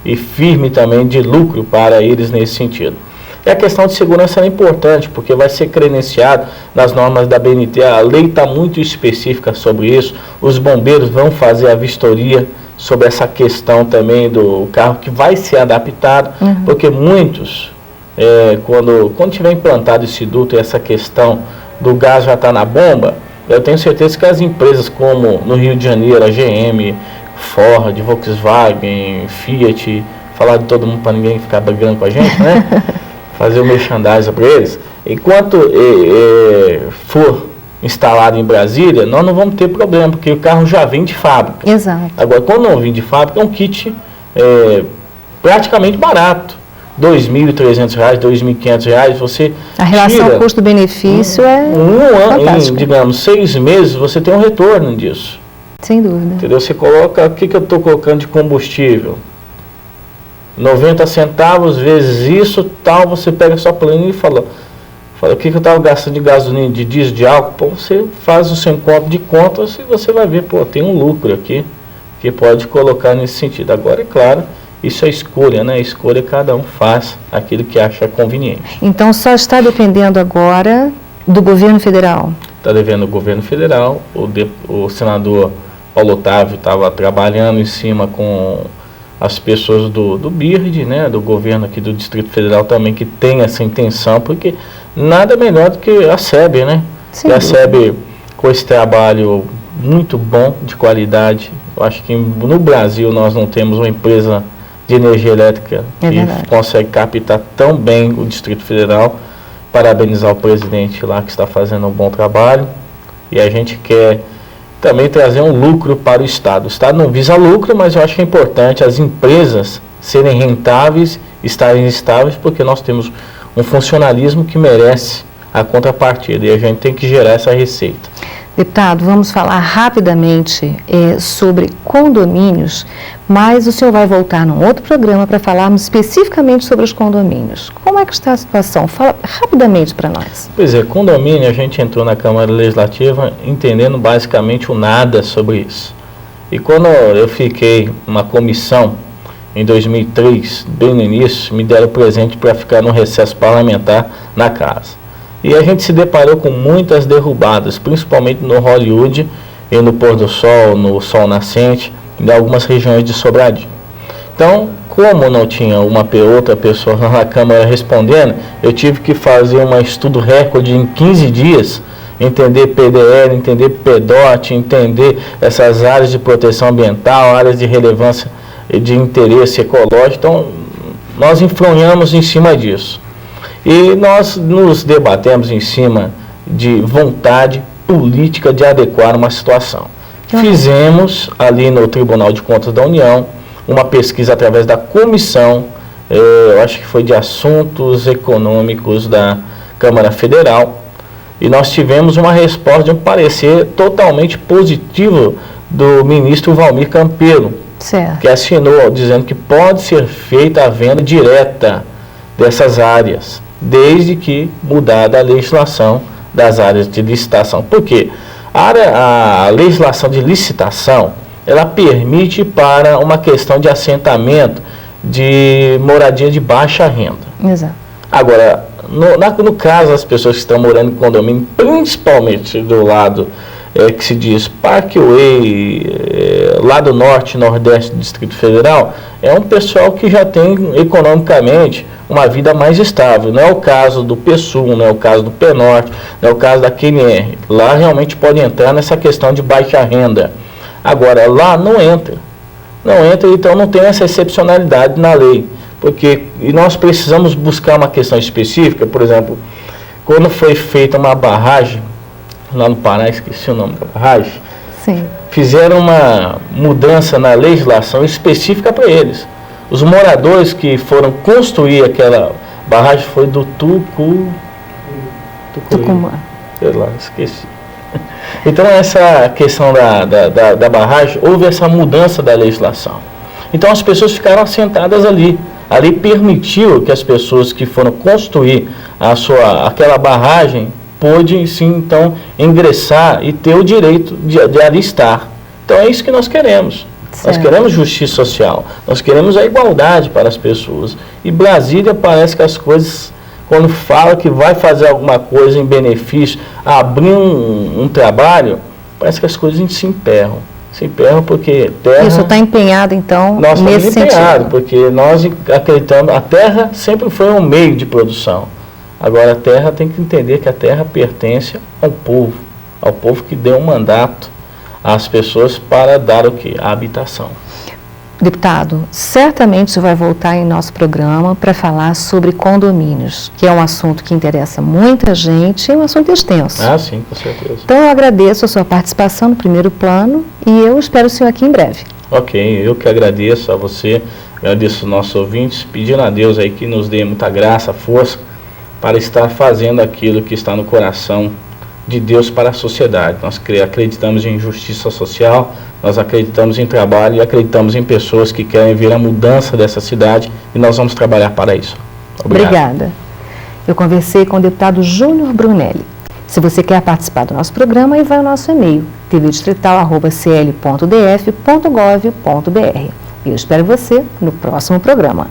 e firme também de lucro para eles nesse sentido. E a questão de segurança é importante, porque vai ser credenciado nas normas da BNT, a lei está muito específica sobre isso, os bombeiros vão fazer a vistoria sobre essa questão também do carro que vai ser adaptado, porque muitos... quando tiver implantado esse duto e essa questão do gás já está na bomba, eu tenho certeza que as empresas como no Rio de Janeiro, a GM, Ford, Volkswagen, Fiat, falar de todo mundo para ninguém ficar brigando com a gente, né? Fazer o merchandising para eles. Enquanto for instalado em Brasília, nós não vamos ter problema, porque o carro já vem de fábrica. Exato. Agora, quando não vem de fábrica, é um kit praticamente barato. R$2.300, R$2.500, você a relação custo-benefício em, digamos, 6 meses, você tem um retorno disso. Sem dúvida. Entendeu? Você coloca, o que eu estou colocando de combustível? 90 centavos vezes isso, tal, você pega a sua planilha e fala o que eu estava gastando de gasolina, de diesel, de álcool, pô, você faz o seu encontro de contas e você vai ver, pô, tem um lucro aqui, que pode colocar nesse sentido. Agora, é claro, isso é escolha, né? A escolha cada um faz aquilo que acha conveniente. Então só está dependendo agora do governo federal? Está devendo o governo federal, o senador Paulo Otávio estava trabalhando em cima com as pessoas do BIRD, né? Do governo aqui do Distrito Federal também, que tem essa intenção, porque nada melhor do que a SEB, né? E a SEB com esse trabalho muito bom, de qualidade. Eu acho que no Brasil nós não temos uma empresa de energia elétrica que consegue captar tão bem o Distrito Federal. Parabenizar o presidente lá que está fazendo um bom trabalho, e a gente quer também trazer um lucro para o Estado. O Estado não visa lucro, mas eu acho que é importante as empresas serem rentáveis, estarem estáveis, porque nós temos um funcionalismo que merece a contrapartida e a gente tem que gerar essa receita. Deputado, vamos falar rapidamente sobre condomínios, mas o senhor vai voltar num outro programa para falarmos especificamente sobre os condomínios. Como é que está a situação? Fala rapidamente para nós. Pois é, condomínio, a gente entrou na Câmara Legislativa entendendo basicamente o nada sobre isso. E quando eu fiquei numa comissão em 2003, bem no início, me deram presente para ficar no recesso parlamentar na casa. E a gente se deparou com muitas derrubadas, principalmente no Hollywood e no pôr do sol, no sol nascente, em algumas regiões de Sobradinho. Então, como não tinha outra pessoa na Câmara respondendo, eu tive que fazer um estudo recorde em 15 dias, entender PDL, entender PDOT, entender essas áreas de proteção ambiental, áreas de relevância e de interesse ecológico. Então, nós enfronhamos em cima disso. E nós nos debatemos em cima de vontade política de adequar uma situação. Fizemos ali no Tribunal de Contas da União uma pesquisa através da comissão, eu acho que foi de Assuntos Econômicos da Câmara Federal, e nós tivemos uma resposta de um parecer totalmente positivo do ministro Valmir Campelo, que assinou dizendo que pode ser feita a venda direta dessas áreas, desde que mudada a legislação das áreas de licitação. Por quê? A legislação de licitação, ela permite para uma questão de assentamento de moradia de baixa renda. Exato. Agora, no caso das pessoas que estão morando em condomínio, principalmente do lado que se diz Parkway, lado norte e nordeste do Distrito Federal, é um pessoal que já tem economicamente uma vida mais estável. Não é o caso do PSUL, não é o caso do PNorte, não é o caso da QNR. Lá realmente pode entrar nessa questão de baixa renda. Agora, lá não entra. Não entra, então não tem essa excepcionalidade na lei. E nós precisamos buscar uma questão específica, por exemplo, quando foi feita uma barragem, lá no Pará, esqueci o nome da barragem, fizeram uma mudança na legislação específica para eles. Os moradores que foram construir aquela barragem foi do Tucumã. Sei lá, esqueci. Então, essa questão da barragem, houve essa mudança da legislação. Então, as pessoas ficaram assentadas ali. Ali permitiu que as pessoas que foram construir aquela barragem pôde, sim, então, ingressar e ter o direito de ali estar. Então, é isso que nós queremos. Nós queremos justiça social, nós queremos a igualdade para as pessoas. E Brasília parece que as coisas, quando fala que vai fazer alguma coisa em benefício, abrir um trabalho, parece que as coisas se emperram. Se emperram porque terra... Isso está empenhado, então, nós nesse estamos empenhados, sentido. porque nós acreditamos, a terra sempre foi um meio de produção. Agora a terra tem que entender que a terra pertence ao povo que deu um mandato às pessoas para dar o quê? A habitação. Deputado, certamente você vai voltar em nosso programa para falar sobre condomínios, que é um assunto que interessa muita gente e é um assunto extenso. Ah, sim, com certeza. Então eu agradeço a sua participação no primeiro plano e eu espero o senhor aqui em breve. Ok, eu que agradeço a você, agradeço os nossos ouvintes, pedindo a Deus aí que nos dê muita graça, força, para estar fazendo aquilo que está no coração de Deus para a sociedade. Nós acreditamos em justiça social, nós acreditamos em trabalho e acreditamos em pessoas que querem ver a mudança dessa cidade e nós vamos trabalhar para isso. Obrigado. Obrigada. Eu conversei com o deputado Júnior Brunelli. Se você quer participar do nosso programa, aí vai o nosso e-mail, tvdistrital@cl.df.gov.br. E eu espero você no próximo programa.